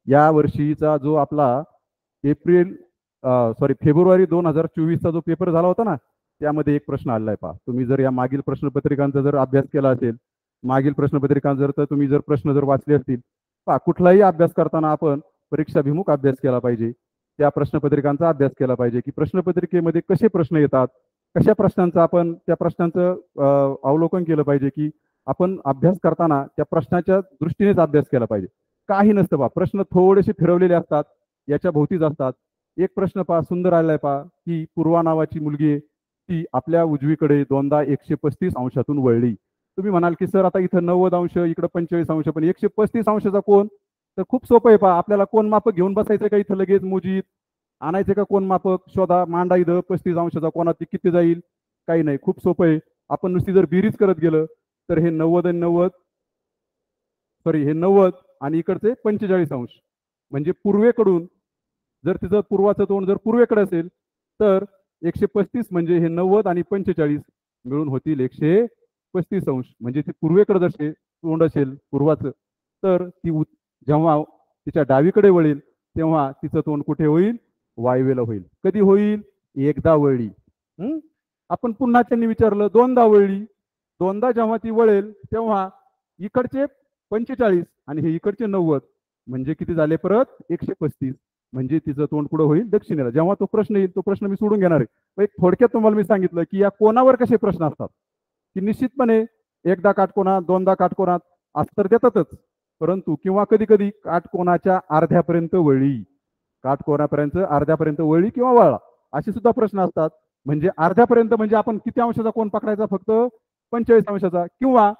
या वर्षीचा जो आपला फेब्रुवारी 2024चा जो पेपर झाला होता ना, त्यामध्ये एक प्रश्न आलेला आहे. पहा, तुम्ही जर या मागील प्रश्नपत्रिकांचा जर अभ्यास केला असेल, मागील प्रश्नपत्रिकांचा जर तुम्ही जर प्रश्न जर वाचले असतील, पहा कुठलाही अभ्यास करताना आपण परीक्षाभिमुख अभ्यास केला पाहिजे. त्या प्रश्नपत्रिकांचा अभ्यास केला पाहिजे की प्रश्नपत्रिकेमध्ये कसे प्रश्न येतात, कशा प्रश्नांचं आपण त्या प्रश्नांचं अवलोकन केलं पाहिजे की आपण अभ्यास करताना त्या प्रश्नाच्या दृष्टीनेच अभ्यास केला पाहिजे. काही नसतं पहा, प्रश्न थोडेसे फिरवलेले असतात, याच्या भोवतीच असतात. एक प्रश्न पहा, सुंदर आलाय पहा, की पूर्वा नावाची मुलगी ती आपल्या उजवीकडे दोनदा 135 अंशातून वळली. तुम्ही म्हणाल की सर आता इथं 90 अंश, इकडे 45 अंश, पण 135 अंशाचा कोन तर खूप सोपं आहे. पहा, आपल्याला कोन मापक घेऊन बसायचं का इथं लगेच मोजीत आणायचं का कोन मापक, शोधा, मांडा इथं 35 अंशाचा कोनात ती किती जाईल, काही नाही, खूप सोपं आहे. आपण नुसती जर बेरीज करत गेलं तर हे 90 आणि 90 हे 90 आणि इकडचे 45 अंश, म्हणजे पूर्वेकडून जर तिचं पूर्वाचं तोंड जर पूर्वेकडे असेल तर 135 म्हणजे हे 90 आणि 45 मिळून होतील 135 अंश. म्हणजे ती पूर्वेकडे जर तोंड असेल पूर्वाचं तर ती जेव्हा तिच्या डावीकडे वळेल तेव्हा तिचं तोंड कुठे होईल, वायव्येला होईल. कधी होईल, एकदा वळली. आपण पुन्हा त्यांनी विचारलं दोनदा वळली, दोनदा जेव्हा ती वळेल तेव्हा इकडचे 45 आणि हे इकडचे 90 म्हणजे किती झाले, परत 135, म्हणजे तिचं तोंड कुठं होईल, दक्षिणेला. जेव्हा तो प्रश्न येईल तो प्रश्न मी सोडून घेणार आहे. एक थोडक्यात तुम्हाला मी सांगितलं की या कोणावर कसे प्रश्न असतात की निश्चितपणे एकदा काटकोनात दोनदा काटकोनात अस्तर देतातच, परंतु किंवा कधी कधी काटकोनाच्या अर्ध्यापर्यंत वळली, काटकोनापर्यंत अर्ध्यापर्यंत वळली किंवा वळला असे सुद्धा प्रश्न असतात. म्हणजे अर्ध्यापर्यंत म्हणजे आपण किती अंशाचा कोन पकडायचा, फक्त 45 अंशाचा, किंवा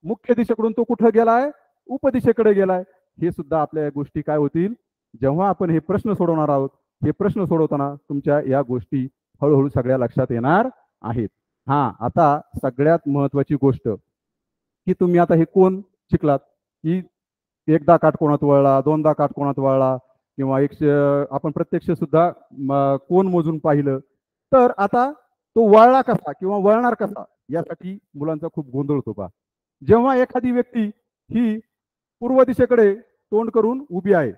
मुख्य दिशेकडून तो कुठं गेलाय, उपदिशेकडे गेलाय. हे सुद्धा आपल्या गोष्टी काय होतील जेव्हा आपण हे प्रश्न सोडवणार आहोत. हे प्रश्न सोडवताना तुमच्या या गोष्टी हळूहळू सगळ्या लक्षात येणार आहेत. हा, आता सगळ्यात महत्वाची गोष्ट की तुम्ही आता हे कोन शिकलात की एकदा काटकोनात वळला, दोनदा काटकोनात वळला, किंवा आपण प्रत्यक्ष सुद्धा कोन मोजून पाहिलं. तर आता तो वळला कसा किंवा वळणार कसा यासाठी मुलांचा खूप गोंधळ होतो. पहा, जेव्हा एखादी व्यक्ती ही पूर्व दिशेकडे तोंड करून उभी आहे,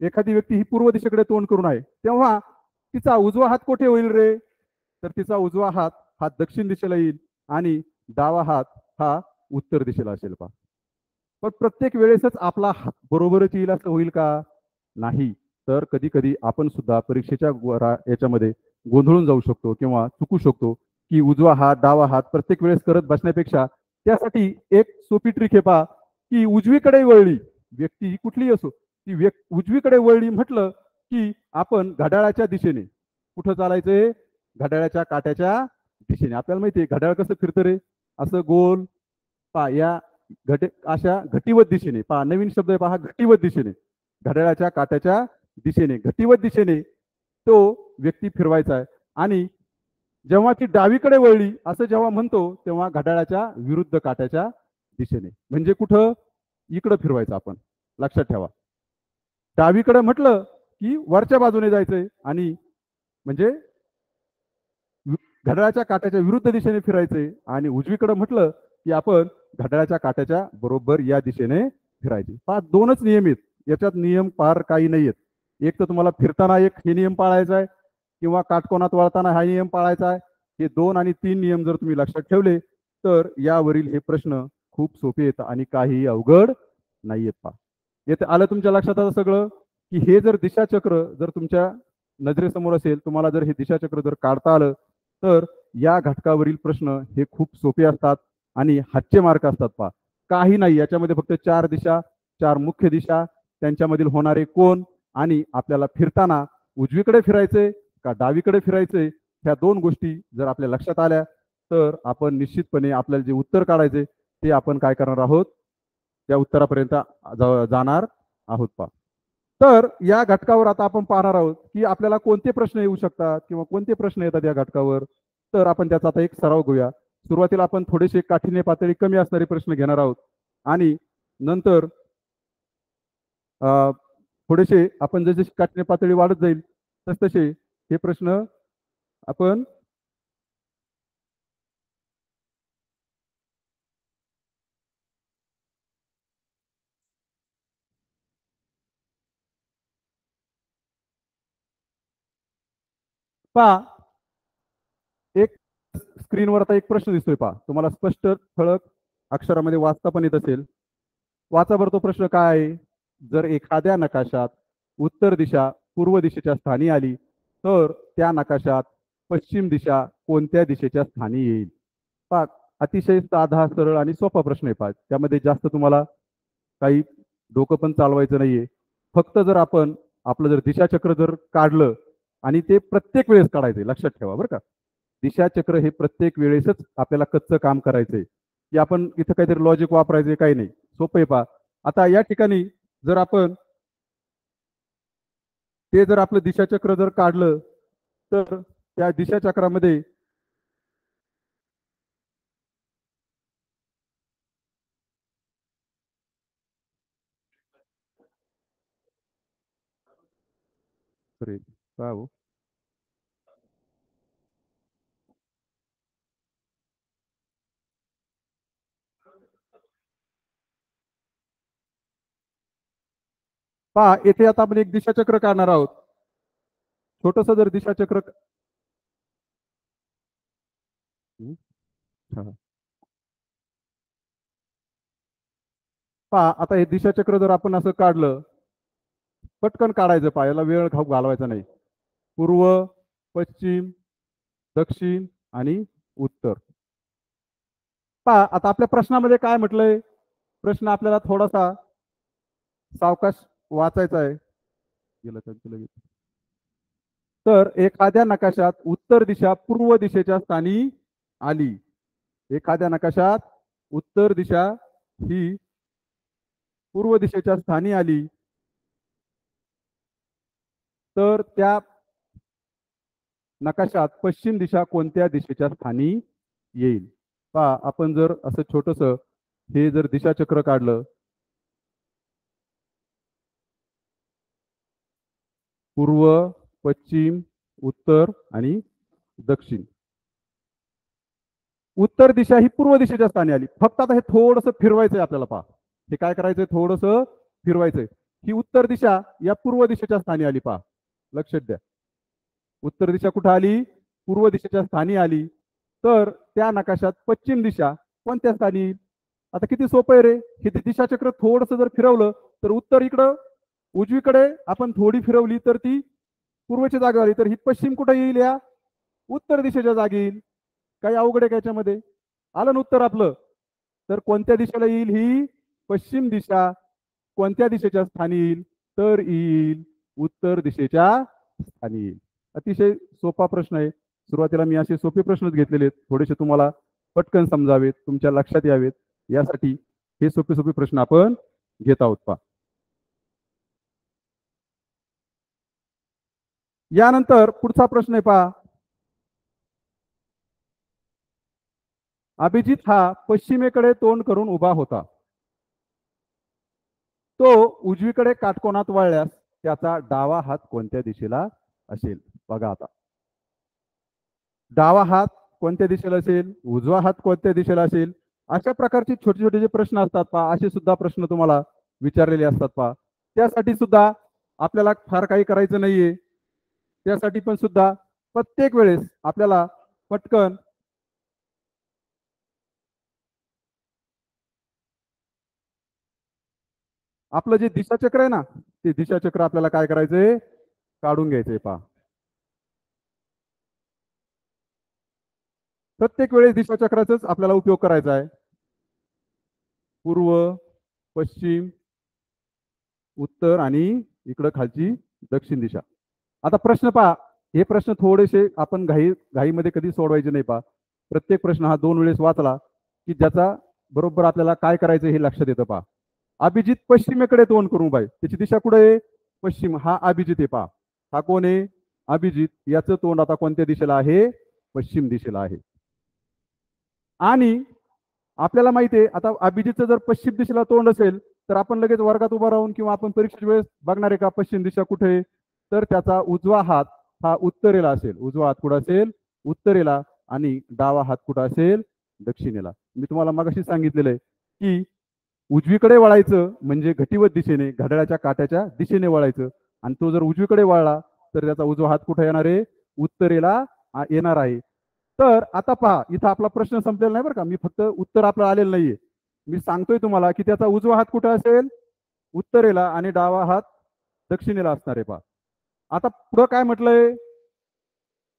एखादी व्यक्ती ही पूर्व दिशेकडे तोंड करून आहे, तेव्हा तिचा उजवा हात कुठे होईल रे, तर तिचा उजवा हात हा दक्षिण दिशेला येईल आणि डावा हात हा उत्तर दिशेला असेल. पहा, पण प्रत्येक वेळेसच आपला हात बरोबरच येईल असं होईल का, नाही. तर कधी कधी आपण सुद्धा परीक्षेच्या याच्यामध्ये गोंधळून जाऊ शकतो किंवा चुकू शकतो की उजवा हात डावा हात प्रत्येक वेळेस करत बसण्यापेक्षा त्यासाठी एक सोपी ट्रिक आहे. पहा, की उजवीकडे वळली व्यक्ती कुठलीही असो, ती उजवीकडे वळली म्हटलं की आपण घड्याळाच्या दिशेने कुठं चालायचंय, घड्याळाच्या काट्याच्या दिशेने. आपल्याला माहितीये घड्याळ कसं फिरतं रे, असं गोल. पहा, या अशा घटीवत दिशेने, पहा नवीन शब्द आहे, पहा घटीवत दिशेने, घड्याळाच्या काट्याच्या दिशेने, घटीवत दिशेने तो व्यक्ती फिरवायचा आहे. आणि जेव्हा ती डावीकडे वळली असं जेव्हा म्हणतो तेव्हा घड्याळाच्या विरुद्ध काट्याच्या दिशेने, म्हणजे कुठं, इकडं फिरवायचं. आपण लक्षात ठेवा, डावीकडे म्हटलं की वरच्या बाजूने जायचंय आणि म्हणजे घड्याळाच्या काट्याच्या विरुद्ध दिशेने फिरायचंय, आणि उजवीकडे म्हटलं की आपण घड्याळाच्या काट्याच्या बरोबर या दिशेने फिरायचे. पहा, दोनच नियम आहेत, याच्यात नियम फार काही नाहीयेत. एक तर तुम्हाला फिरताना एक हे नियम पाळायचा आहे किंवा काटकोनात वळताना हा नियम पाळायचा आहे. हे 2 आणि 3 नियम जर तुम्ही लक्षात ठेवले तर यावरील हे प्रश्न खूप सोपे येतात आणि काही अवघड नाहीयेत. पहा, येथे आलं तुमच्या लक्षात आता सगळं की हे जर दिशाचक्र जर तुमच्या नजरेसमोर असेल, तुम्हाला जर हे दिशाचक्र जर काढता आलं तर या घटकावरील प्रश्न हे खूप सोपे असतात आणि हातचे मार्क असतात. पहा, काही नाही, याच्यामध्ये फक्त 4 दिशा, 4 मुख्य दिशा, त्यांच्यामधील होणारे कोन आणि आपल्याला फिरताना उजवीकडे फिरायचे का डावीकडे फिरायचे, ह्या दोन गोष्टी जर आपल्या लक्षात आल्या तर आपण निश्चितपणे आपल्याला जे उत्तर काढायचे ते आपण काय करणार आहोत, त्या उत्तरापर्यंत जाणार आहोत पा. तर या घटकावर आता आपण पाहणार आहोत की आपल्याला कोणते प्रश्न येऊ शकतात किंवा कोणते प्रश्न येतात या घटकावर. तर आपण त्याचा आता एक सराव घेऊया. सुरुवातीला आपण थोडेसे काठिण्य पातळी कमी असणारे प्रश्न घेणार आहोत आणि नंतर थोडेसे आपण जसे काठिण्य पातळी वाढत जाईल तसतसे हे प्रश्न आपण पहा. एक स्क्रीनवर आता एक प्रश्न दिसतोय पहा, तुम्हाला स्पष्ट ठळक अक्षरामध्ये वाचता पण येत असेल. वाचा बरं तो प्रश्न काय आहे. जर एखाद्या नकाशात उत्तर दिशा पूर्व दिशेच्या स्थानी आली तर त्या नकाशात पश्चिम दिशा कोणत्या दिशेच्या स्थानी येईल. पहा, अतिशय साधा सरळ आणि सोपा प्रश्न आहे पहा. त्यामध्ये जास्त तुम्हाला काही डोकं पण चालवायचं नाहीये. फक्त जर आपण आपलं जर दिशाचक्र जर काढलं आणि ते प्रत्येक वेळेस काढायचे, लक्षात ठेवा बरं का. दिशाचक्र हे प्रत्येक वेळेसच आपल्याला कच्चं काम करायचंय, की आपण इथं काहीतरी लॉजिक वापरायचे काही नाही. सोपं आहे पहा. आता या ठिकाणी जर आपण ते जर आपलं दिशाचक्र जर काढलं तर त्या दिशाचक्रामध्ये का हो पहा, येथे आता आपण एक दिशाचक्र काढणार आहोत. छोटस जर दिशाचक्र पहा, आता हे दिशाचक्र जर आपण असं काढलं, पटकन काढायचं पहा, याला वेळ घालवायचा नाही. पूर्व, पश्चिम, दक्षिण आणि उत्तर. पहा, आता आपल्या प्रश्नामध्ये काय म्हटलंय, प्रश्न आपल्याला थोडासा सावकाश वाचायचा आहे. तर एखाद्या नकाशात उत्तर दिशा पूर्व दिशेच्या स्थानी आली. एखाद्या नकाशात उत्तर दिशा ही पूर्व दिशेच्या स्थानी आली तर त्या नकाशात पश्चिम दिशा कोणत्या दिशेच्या स्थानी येईल. पहा, आपण जर असं छोटस हे जर दिशाचक्र काढलं, पूर्व, पश्चिम, उत्तर आणि दक्षिण. उत्तर दिशा ही पूर्व दिशेच्या स्थानी आली. फक्त आता हे थोडंसं फिरवायचंय आपल्याला. पहा, हे काय करायचंय, थोडंसं फिरवायचंय. ही उत्तर दिशा या पूर्व दिशेच्या स्थानी आली. पहा, लक्षात द्या. उत्तर दिशा कुठं आली, पूर्व दिशेच्या स्थानी आली तर त्या नकाशात पश्चिम दिशा कोणत्या स्थानी येईल. आता किती सोपं आहे रे. हे दिशाचक्र थोडंसं जर फिरवलं तर उत्तर इकडं उजवीकडे आपण थोडी फिरवली तर ती पूर्वेच्या जागा आली, तर ही पश्चिम कुठे येईल, या उत्तर दिशेच्या जागी येईल. काही अवघड आहे का याच्यामध्ये. आलं ना उत्तर आपलं. तर कोणत्या दिशेला येईल, ही पश्चिम दिशा कोणत्या दिशेच्या स्थानी येईल, तर येईल उत्तर दिशेच्या स्थानी येईल. अतिशय सोपा प्रश्न आहे. सुरुवातीला मी असे सोपे प्रश्नच घेतलेले आहेत, थोडेसे तुम्हाला पटकन समजावेत, तुमच्या लक्षात यावेत, यासाठी हे सोपे सोपे प्रश्न आपण घेत आहोत. पहा, यानंतर पुढचा प्रश्न आहे. पहा, अभिजित हा पश्चिमेकडे तोंड करून उभा होता. तो उजवीकडे काटकोनात वळल्यास त्याचा डावा हात कोणत्या दिशेला असेल. बघा आता, डावा हात कोणत्या दिशेला असेल, उजवा हात कोणत्या दिशेला असेल. अशा प्रकारचे छोटे छोटे जे प्रश्न असतात पहा, असे सुद्धा प्रश्न तुम्हाला विचारलेले असतात. पहा, त्यासाठी सुद्धा आपल्याला फार काही करायचं नाहीये. त्यासाठी पण सुद्धा प्रत्येक वेळेस आपल्याला पटकन आपलं जे दिशाचक्र आहे ना, ते दिशाचक्र आपल्याला काय करायचंय, काढून घ्यायचंय. पहा, प्रत्येक वेळेस दिशाचक्राचाच आपल्याला उपयोग करायचा आहे. पूर्व, पश्चिम, उत्तर आणि इकडं खालची दक्षिण दिशा. आता प्रश्न पहा, हे प्रश्न थोडेसे आपण घाईमध्ये कधी सोडवायचे नाही पहा. प्रत्येक प्रश्न हा 2 वेळेस वाचला की ज्याचा बरोबर आपल्याला काय करायचं हे लक्षात येतं पहा. अभिजित पश्चिमेकडे तोंड करून उभा आहे, त्याची दिशा कुठे आहे? पश्चिम. हा अभिजित आहे पहा. हा कोण आहे? अभिजित. याचं तोंड आता कोणत्या दिशेला आहे? पश्चिम दिशेला आहे. आणि आपल्याला माहिती आहे आता अभिजितचं जर पश्चिम दिशेला तोंड असेल तर आपण लगेच वर्गात उभा राहून किंवा आपण परीक्षेच्या वेळेस बघणार आहे का पश्चिम दिशा कुठे आहे? तर त्याचा उजवा हात हा उत्तरेला असेल. उजवा हात कुठं असेल? उत्तरेला. आणि डावा हात कुठं असेल? दक्षिणेला. मी तुम्हाला मगाशी सांगितलेलं आहे की उजवीकडे वळायचं म्हणजे घटिवत दिशेने, घड्याळाच्या काट्याच्या दिशेने वळायचं. आणि तो जर उजवीकडे वळला तर त्याचा उजवा हात कुठे येणार आहे? उत्तरेला येणार आहे. तर आता पहा, इथं आपला प्रश्न संपलेला नाही बरं का. मी फक्त उत्तर आपलं आलेलं नाहीये. मी सांगतोय तुम्हाला की त्याचा उजवा हात कुठे असेल? उत्तरेला. आणि डावा हात दक्षिणेला असणार आहे पहा. आता पुढं काय म्हटलंय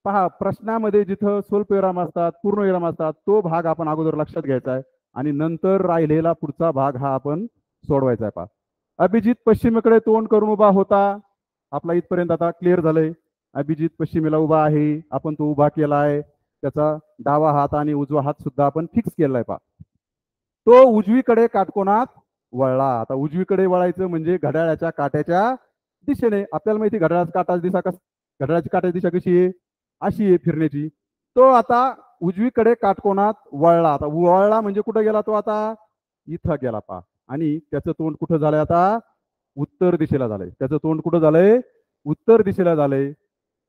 पहा, प्रश्नामध्ये जिथं स्वल्पविराम असतात, पूर्णविराम असतात, तो भाग आपण अगोदर लक्षात घ्यायचा आहे आणि नंतर राहिलेला पुढचा भाग हा आपण सोडवायचा आहे पहा. अभिजित पश्चिमेकडे तोंड करून उभा होता. आपला इथपर्यंत आता क्लिअर झालंय. अभिजित पश्चिमेला उभा आहे, आपण तो उभा केला आहे. त्याचा डावा हात आणि उजवा हात सुद्धा आपण फिक्स केलाय पहा. तो उजवीकडे काटकोनात वळला. आता उजवीकडे वळायचं म्हणजे घड्याळाच्या काट्याच्या दिशेने. आपल्याला माहिती घड्याळाच्या काटाची दिशा घड्याळाची काट्याची दिशा कशी आहे? अशी आहे फिरण्याची. तो आता उजवीकडे काटकोनात वळला. आता वळला म्हणजे कुठे गेला तो? आता इथं गेला पहा. आणि त्याचं तोंड कुठं झालंय आता? उत्तर दिशेला झालंय. त्याचं तोंड कुठं झालंय? उत्तर दिशेला झालंय.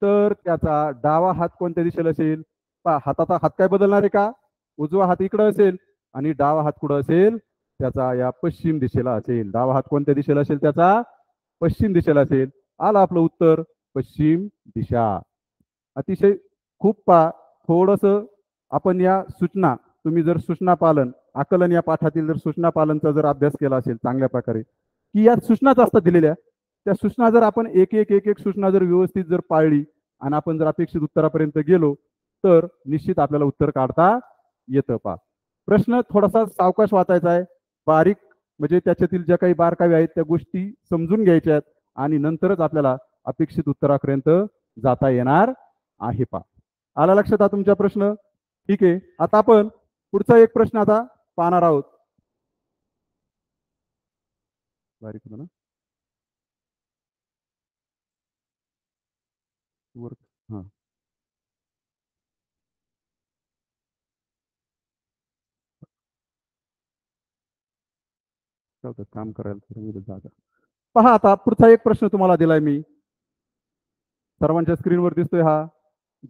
तर त्याचा डावा हात कोणत्या दिशेला असेल? पहा, हाताचा हात काय बदलणार आहे का? उजवा हात इकडे असेल आणि डावा हात कुठं असेल? त्याचा या पश्चिम दिशेला असेल. डावा हात कोणत्या दिशेला असेल? त्याचा पश्चिम दिशेला असेल. आलं आपलं उत्तर, पश्चिम दिशा. अतिशय खूप थोडस आपण या सूचना, तुम्ही जर सूचना पालन आकलन या पाठातील जर सूचना पालनचा जर अभ्यास केला असेल चांगल्या प्रकारे, की या सूचनाच असतात दिलेल्या, त्या सूचना जर आपण एक एक सूचना जर व्यवस्थित जर पाळली आणि आपण जर अपेक्षित उत्तरापर्यंत गेलो तर निश्चित आपल्याला उत्तर काढता येतं पहा. प्रश्न थोडासा सावकाश वाचायचा आहे, बारीक म्हणजे त्याच्यातील ज्या काही बारकावे आहेत त्या गोष्टी समजून घ्यायच्या आहेत आणि नंतरच आपल्याला अपेक्षित उत्तरापर्यंत जाता येणार आहे पहा. आला लक्षात तुमचा प्रश्न? ठीक आहे. आता आपण पुढचा एक प्रश्न आता पाहणार आहोत. बारीक ना हा काम करायला जागा. पहा, आता पुढचा एक प्रश्न तुम्हाला दिलाय मी, सर्वांच्या स्क्रीनवर दिसतोय हा.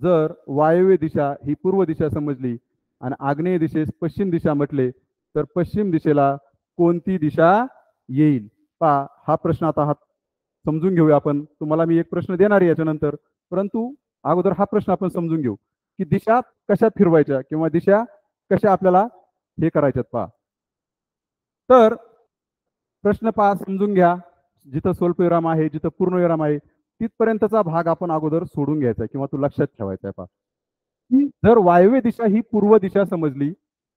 जर वायव्य दिशा ही पूर्व दिशा समजली आणि आग्नेय दिशेस पश्चिम दिशा म्हटले तर पश्चिम दिशेला कोणती दिशा येईल? पहा, हा प्रश्न आता समजून घेऊया आपण. तुम्हाला मी एक प्रश्न देणार आहे याच्यानंतर, परंतु अगोदर हा प्रश्न आपण समजून घेऊ की दिशा कशा फिरवायच्या किंवा दिशा कशा आपल्याला हे करायच्यात पहा. तर प्रश्न पहा, समजून घ्या. जिथं स्वल्पविराम आहे, जिथं पूर्णविराम आहे, तिथपर्यंतचा भाग आपण अगोदर सोडून घ्यायचा किंवा तो लक्षात ठेवायचा आहे पहा. की जर वायव्य दिशा ही पूर्व दिशा समजली,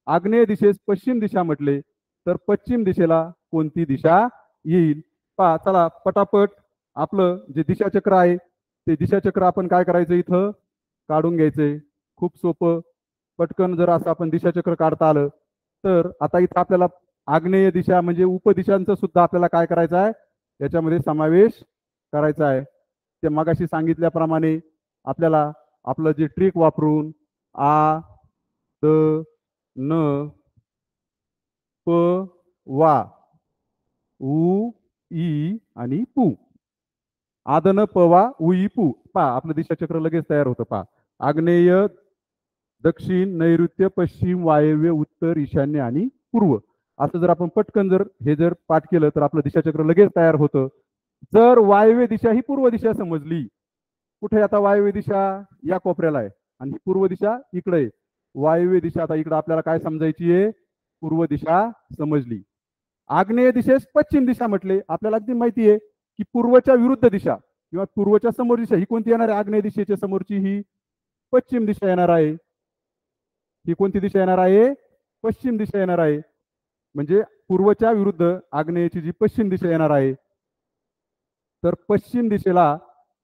आग्नेय दिशेस पश्चिम दिशा म्हटले तर पश्चिम दिशेला कोणती दिशा येईल? पहा, चला पटापट आपलं जे दिशाचक्र आहे ते दिशाचक्र आपण काय करायचं इथं काढून घ्यायचंय. खूप सोपं. पटकन जर असं आपण दिशाचक्र काढता आलं तर आता इथं आपल्याला आग्नेय दिशा म्हणजे उपदिशांचा सुद्धा आपल्याला काय करायचं आहे याच्यामध्ये समावेश करायचा आहे. ते मगाशी सांगितल्याप्रमाणे आपल्याला आपलं जे ट्रिक वापरून आ द न प वा उ ई आणि पू, आदन पवा उई पू. पा आपलं दिशाचक्र लगेच तयार होतं पा. आग्नेय, दक्षिण, नैऋत्य, पश्चिम, वायव्य, उत्तर, ईशान्य आणि पूर्व. असं जर आपण पटकन जर हे जर पाठ केलं तर आपलं दिशाचक्र लगेच तयार होतं. जर वायव्य दिशा ही पूर्व दिशा समजली, कुठे आता वायव्य दिशा या कोपऱ्याला आहे आणि पूर्व दिशा इकडे आहे. वायव्य दिशा आता इकडे आपल्याला काय समजायची आहे? पूर्व दिशा समजली. आग्नेय दिशेस पश्चिम दिशा म्हटले, आपल्याला अगदी माहिती आहे की पूर्वच्या विरुद्ध दिशा किंवा पूर्वच्या समोर दिशा ही कोणती येणार आहे? आग्नेय दिशेच्या समोरची ही पश्चिम दिशा येणार आहे. ही कोणती दिशा येणार आहे? पश्चिम दिशा येणार आहे. म्हणजे पूर्वच्या विरुद्ध आग्नेयची जी पश्चिम दिशा येणार आहे, तर पश्चिम दिशेला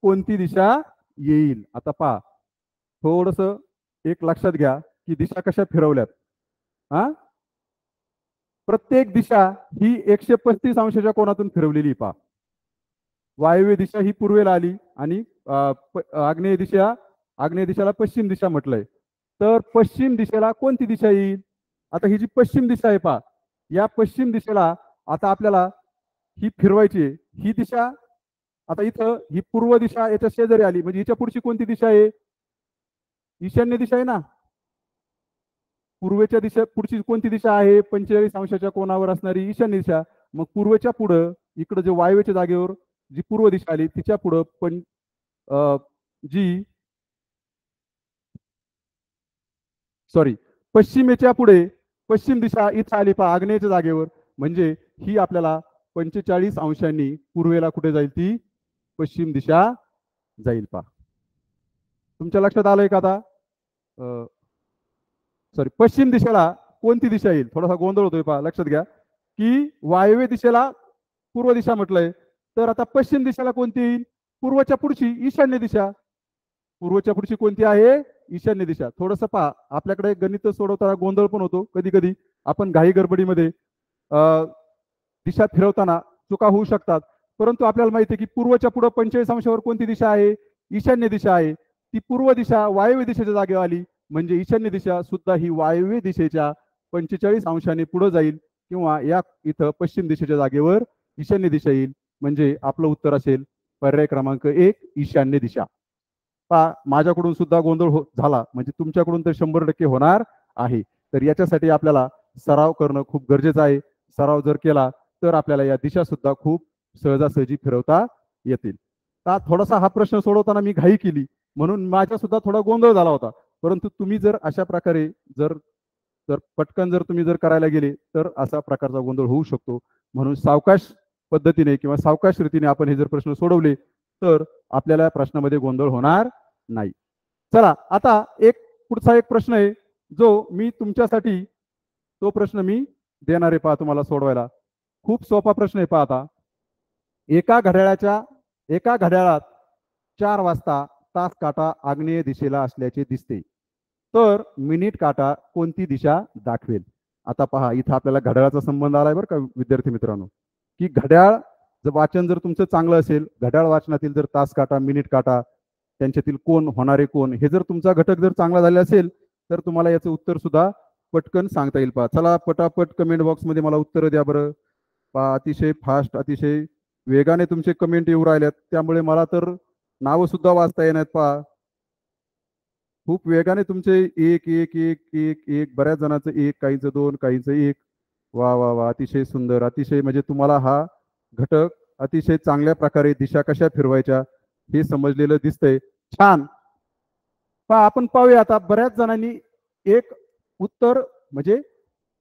कोणती दिशा येईल. आता पहा, थोडस एक लक्षात घ्या की दिशा कशा फिरवल्यात. हा, प्रत्येक दिशा ही 135 अंशाच्या कोनातून फिरवलेली. पहा, वायव्य दिशा ही पूर्वेला आली आणि आग्नेय दिशेला पश्चिम दिशा म्हटलंय. तर पश्चिम दिशेला कोणती दिशा येईल. आता ही जी पश्चिम दिशा आहे पहा, या पश्चिम दिशेला आता आपल्याला ही फिरवायची. ही दिशा आता इथं ही पूर्व दिशा याच्या शेजारी आली, म्हणजे हिच्या पुढची कोणती दिशा आहे. ईशान्य दिशा आहे ना. पूर्वेच्या दिशा पुढची कोणती दिशा आहे. 45 अंशाच्या कोनावर असणारी ईशान्य दिशा. मग पूर्वेच्या पुढं इकडे जे वायव्यच्या जागेवर जी पूर्व दिशा आली तिच्या पुढं पण जी पश्चिमेच्या पुढे पश्चिम दिशा इथं आली पहा आग्नेयच्या जागेवर. म्हणजे ही आपल्याला 45 अंशांनी पूर्वेला कुठे जाईल, ती पश्चिम दिशा जाईल. पहा, तुमच्या लक्षात आलंय का आता. पश्चिम दिशेला कोणती दिशा येईल. थोडासा गोंधळ होतोय पहा, लक्षात घ्या की वायव्य दिशेला पूर्व दिशा म्हटलंय, तर आता पश्चिम दिशेला कोणती येईल. पूर्वच्या पुढची ईशान्य दिशा. पूर्वच्या पुढची कोणती आहे, ईशान्य दिशा. थोडस पहा, आपल्याकडे गणित सोडवताना गोंधळ पण होतो कधी कधी. आपण घाई गडबडीमध्ये दिशा फिरवताना चुका होऊ शकतात. परंतु आपल्याला माहिती आहे की पूर्वच्या पुढे 45 अंशावर कोणती दिशा आहे, ईशान्य दिशा आहे. ती पूर्व दिशा वायव्य दिशेच्या जागेवर आली, म्हणजे ईशान्य दिशा सुद्धा ही वायव्य दिशेच्या 45 अंशाने पुढे जाईल, किंवा या इथं पश्चिम दिशेच्या जागेवर ईशान्य दिशा येईल. म्हणजे आपलं उत्तर असेल पर्याय क्रमांक 1, ईशान्य दिशा. पहा, माझ्याकडून सुद्धा गोंधळ झाला, म्हणजे तुमच्याकडून तर 100% होणार आहे. तर याच्यासाठी आपल्याला सराव करणं खूप गरजेचं आहे. सराव जर केला तर आपल्याला या दिशा सुद्धा खूप सहजासहजी फिरवता येतील. तर थोडासा हा प्रश्न सोडवताना मी घाई केली, म्हणून माझ्या सुद्धा थोडा गोंधळ झाला होता. परंतु तुम्ही जर अशा प्रकारे जर पटकन जर तुम्ही जर करायला गेले तर असा प्रकारचा गोंधळ होऊ शकतो. म्हणून सावकाश पद्धतीने किंवा सावकाश रीतीने आपण हे जर प्रश्न सोडवले तर आपल्याला प्रश्नामध्ये गोंधळ होणार नाही. चला, आता पुढचा एक प्रश्न आहे जो मी तुमच्यासाठी तो प्रश्न मी देणार आहे. पहा, तुम्हाला सोडवायला खूप सोपा प्रश्न आहे. पहा, आता एका घड्याळात 4 वाजता तास काटा आग्नेय दिशेला असल्याचे दिसते, तर मिनिट काटा कोणती दिशा दाखवेल. आता पहा, इथं आपल्याला घड्याळाचा संबंध आलाय बरं का विद्यार्थी मित्रांनो, की घड्याळ वाचन जर तुमचं चांगलं असेल, घड्याळ वाचनातील जर तास काटा मिनिट काटा त्यांच्यातील कोण होणारे कोण हे जर तुमचा घटक जर चांगला झाला असेल तर तुम्हाला याचं उत्तर सुद्धा पटकन सांगता येईल. पहा, चला पटापट कमेंट बॉक्समध्ये मला उत्तर द्या बरं. पहा, अतिशय फास्ट, अतिशय वेगाने तुमचे कमेंट येऊ राहिल्यात, त्यामुळे मला तर नावं सुद्धा वाचता येणार. पहा, खूप वेगाने तुमचे एक एक एक एक एक बऱ्याच जणांचं एक, काहींचं 2, काहींचं 1. वा वा वा, अतिशय सुंदर. अतिशय म्हणजे तुम्हाला हा घटक अतिशय चांगल्या प्रकारे दिशा कशा फिरवायच्या हे समजलेलं दिसतंय. छान. पहा, आपण पाहूया आता. बऱ्याच जणांनी एक उत्तर म्हणजे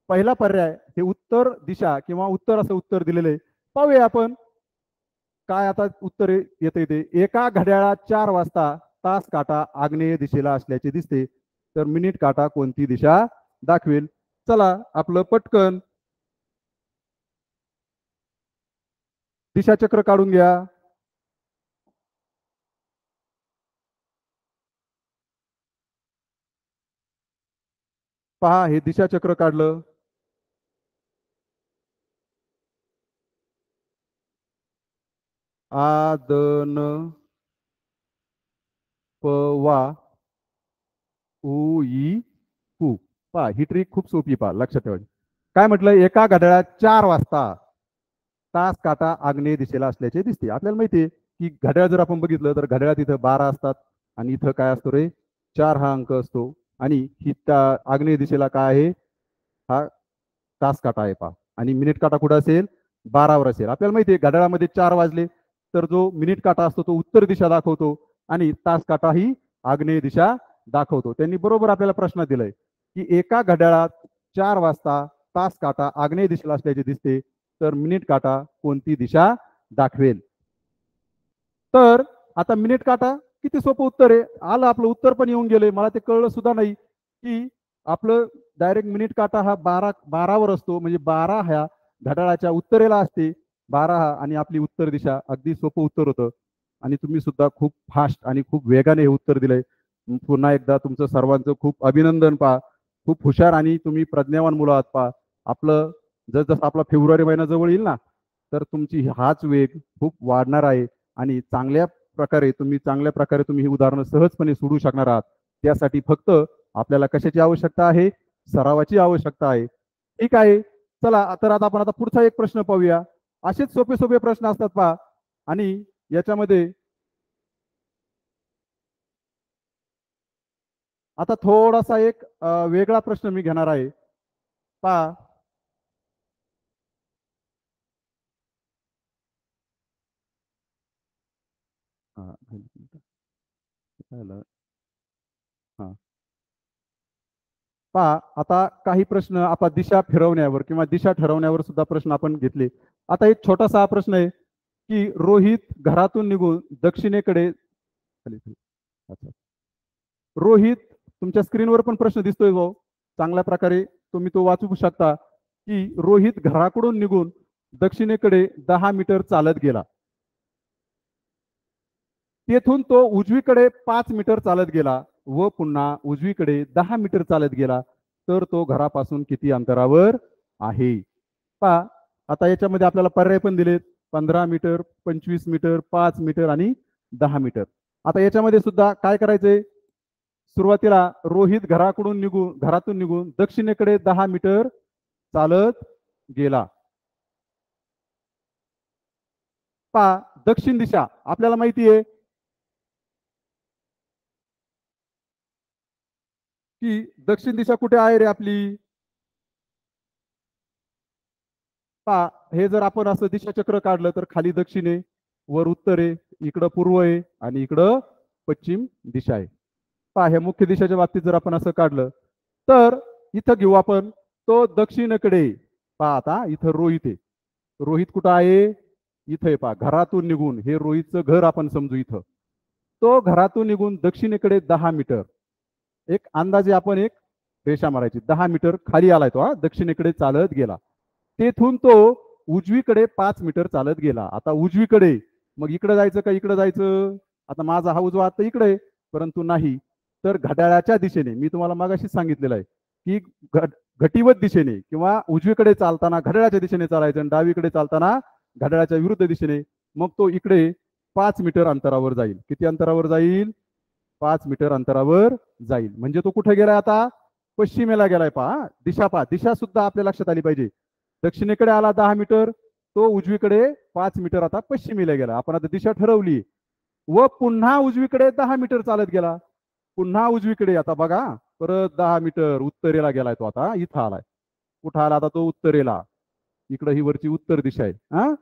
पहिला पर्याय हे उत्तर दिशा किंवा उत्तर असं उत्तर दिलेलं आहे. पाहूया आपण काय आता उत्तर येते ते. एका घड्याळात 4 वाजता तास काटा आग्नेय दिशेला असल्याचे दिसते, तर मिनिट काटा कोणती दिशा दाखवेल. चला, आपलं पटकन दिशाचक्र काढून घ्या. पहा, हे दिशाचक्र काढलं. आदन पवा उ पू. पहा, ही ट्रिक खूप सोपी. पहा, लक्षात ठेवायची. काय म्हटलं, एका घड्याळात 4 वाजता तास काटा आग्नेय दिशेला असल्याचे दिसते. आपल्याला माहितीये की घड्याळ जर आपण बघितलं तर घड्याळात इथं 12 असतात आणि इथं काय असतो रे, 4 हा अंक असतो. आणि ही आग्नेय दिशेला काय आहे, हा तास काटा आहे. पहा, आणि मिनिट काटा कुठं असेल, 12वर असेल. आपल्याला माहितीये घड्याळामध्ये 4 वाजले तर जो मिनिट काटा असतो तो उत्तर दिशा दाखवतो आणि तास काटा ही आग्नेय दिशा दाखवतो. त्यांनी बरोबर आपल्याला प्रश्न दिलाय की एका घड्याळात 4 वाजता तास काटा आग्नेय दिशेला असल्याचे दिसते, तर मिनिट काटा कोणती दिशा दाखवेल. तर आता मिनिट काटा किती सोपं उत्तर आहे. आलं, आपलं उत्तर पण येऊन गेले. मला ते कळलं सुद्धा नाही की आपलं डायरेक्ट मिनिट काटा हा 12वर असतो, म्हणजे 12 ह्या घड्याळाच्या उत्तरेला असते. 12 हा आणि आपली उत्तर दिशा. अगदी सोपं उत्तर होतं. आणि तुम्ही सुद्धा खूप फास्ट आणि खूप वेगाने हे उत्तर दिलंय. पुन्हा एकदा तुमचं सर्वांचं खूप अभिनंदन पहा. खूप हुशार आणि तुम्ही प्रज्ञावान मुलं आहात पहा. आपलं जसं आपला फेब्रुवारी महिना जवळ येईल ना, तर तुमची हाच वेग खूप वाढणार आहे आणि चांगल्या प्रकारे तुम्ही ही उदाहरणं सहजपणे सोडू शकणार आहात. त्यासाठी फक्त आपल्याला कशाची आवश्यकता आहे? सरावाची आवश्यकता आहे. ठीक आहे. चला तर आपण आता पुढचा एक प्रश्न पाहूया. असेच सोपे सोपे प्रश्न असतात पहा आणि याच्यामध्ये आता थोडासा एक वेगळा प्रश्न मी घेणार आहे. पहा पहा आता काही प्रश्न आपण दिशा फिरवण्यावर किंवा दिशा ठरवण्यावर सुद्धा प्रश्न आपण घेतले. आता एक छोटासा हा प्रश्न आहे की रोहित घरातून निघून दक्षिणेकडे अच्छा. रोहित तुमच्या स्क्रीनवर पण प्रश्न दिसतोय भाऊ, चांगल्या प्रकारे तुम्ही तो वाचू शकता की रोहित घराकडून निघून दक्षिणेकडे 10 मीटर चालत गेला. तेथून तो उजवीकडे 5 मीटर चालत गेला व पुन्हा उजवीकडे 10 मीटर चालत गेला, तर तो घरापासून किती अंतरावर आहे? पहा आता याच्यामध्ये आपल्याला पर्याय पण दिलेत, 15 मीटर, 25 मीटर, 5 मीटर आणि 10 मीटर. आता याच्यामध्ये सुद्धा काय करायचंय? सुरुवातीला रोहित घरातून निघून दक्षिणेकडे 10 मीटर चालत गेला. पहा दक्षिण दिशा आपल्याला माहिती आहे की दक्षिण दिशा कुठे आहे रे आपली? पहा हे जर आपण असं दिशा चक्र काढलं तर खाली दक्षिण आहे, वर उत्तर आहे, इकडं पूर्व आहे आणि इकडं पश्चिम दिशा आहे. पहा हे मुख्य दिशेच्या बाबतीत जर आपण असं काढलं तर इथं घेऊ आपण तो दक्षिणेकडे. पहा आता इथं रोहित आहे. रोहित कुठं आहे? इथं आहे. पहा घरातून निघून, हे रोहितचं घर आपण समजू इथं. तो घरातून निघून दक्षिणेकडे 10 मीटर, एक अंदाजे आपण एक रेषा मारायची. 10 मीटर खाली आलाय तो, हा दक्षिणेकडे चालत गेला. तेथून तो उजवीकडे 5 मीटर चालत गेला. आता उजवीकडे मग इकडे जायचं का इकडे जायचं? आता माझा हा उजवा हात इकडे आहे, परंतु नाही, तर घड्याळाच्या दिशेने. मी तुम्हाला मागाशी सांगितलेलं आहे की घटिवत दिशेने किंवा उजवीकडे चालताना घड्याळाच्या दिशेने चालायचं आणि डावीकडे चालताना घड्याळाच्या विरुद्ध दिशेने. मग तो इकडे 5 मीटर अंतरावर जाईल. किती अंतरावर जाईल? 5 मीटर अंतरावर जाईल. म्हणजे तो कुठे गेलाय आता? पश्चिमेला गेलाय. पहा दिशा, पहा दिशा सुद्धा आपल्या लक्षात आली पाहिजे. दक्षिणेकडे आला 10 मीटर, तो उजवीकडे 5 मीटर आता पश्चिमेला गेला. आपण आता दिशा ठरवली व पुन्हा उजवीकडे 10 मीटर चालत गेला. पुन्हा उजवीकडे आता बघा परत 10 मीटर उत्तरेला गेलाय तो. आता इथं आलाय. कुठं आला आता तो? उत्तरेला. इकडे ही वरची उत्तर दिशा आहे. हा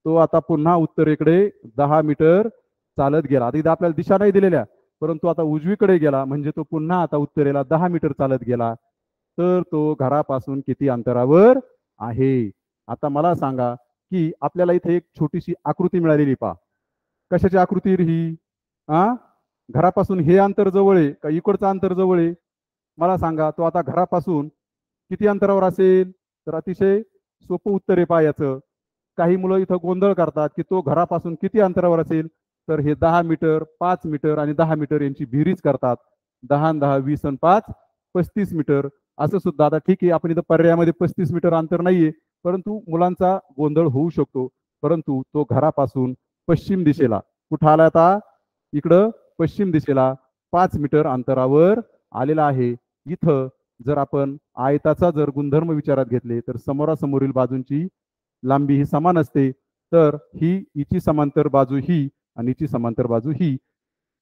तो आता पुन्हा उत्तरेकडे 10 मीटर चालत गेला. आता इथं आपल्याला दिशा नाही दिलेल्या, परंतु आता उजवीकडे गेला म्हणजे तो पुन्हा आता उत्तरेला 10 मीटर चालत गेला. तर तो घरापासून किती अंतरावर आहे? आता मला सांगा की आपल्याला इथे एक छोटीशी आकृती मिळालेली. पहा कशाची आकृती ही? हा घरापासून हे अंतर जवळ आहे का इकडचं अंतर जवळ आहे? मला सांगा तो आता घरापासून किती अंतरावर असेल? तर अतिशय सोपं उत्तर आहे. पहा याचं काही मुलं इथं गोंधळ करतात की तो घरापासून किती अंतरावर असेल, तर हे 10 मीटर, 5 मीटर आणि 10 मीटर यांची बेरीज करतात. 10 आणि 10 20 आणि 5 35 मीटर असं सुद्धा. आता ठीक आहे, आपण इथं पर्यायामध्ये 35 मीटर अंतर नाहीये, परंतु मुलांचा गोंधळ होऊ शकतो. परंतु तो घरापासून पश्चिम दिशेला कुठं आला? आता इकडं पश्चिम दिशेला 5 मीटर अंतरावर आलेला आहे. इथं जर आपण आयताचा जर गुणधर्म विचारात घेतले तर समोरासमोरील बाजूंची लांबी ही समान असते. तर ही हिची समांतर बाजू ही आणि हिची समांतर बाजू ही.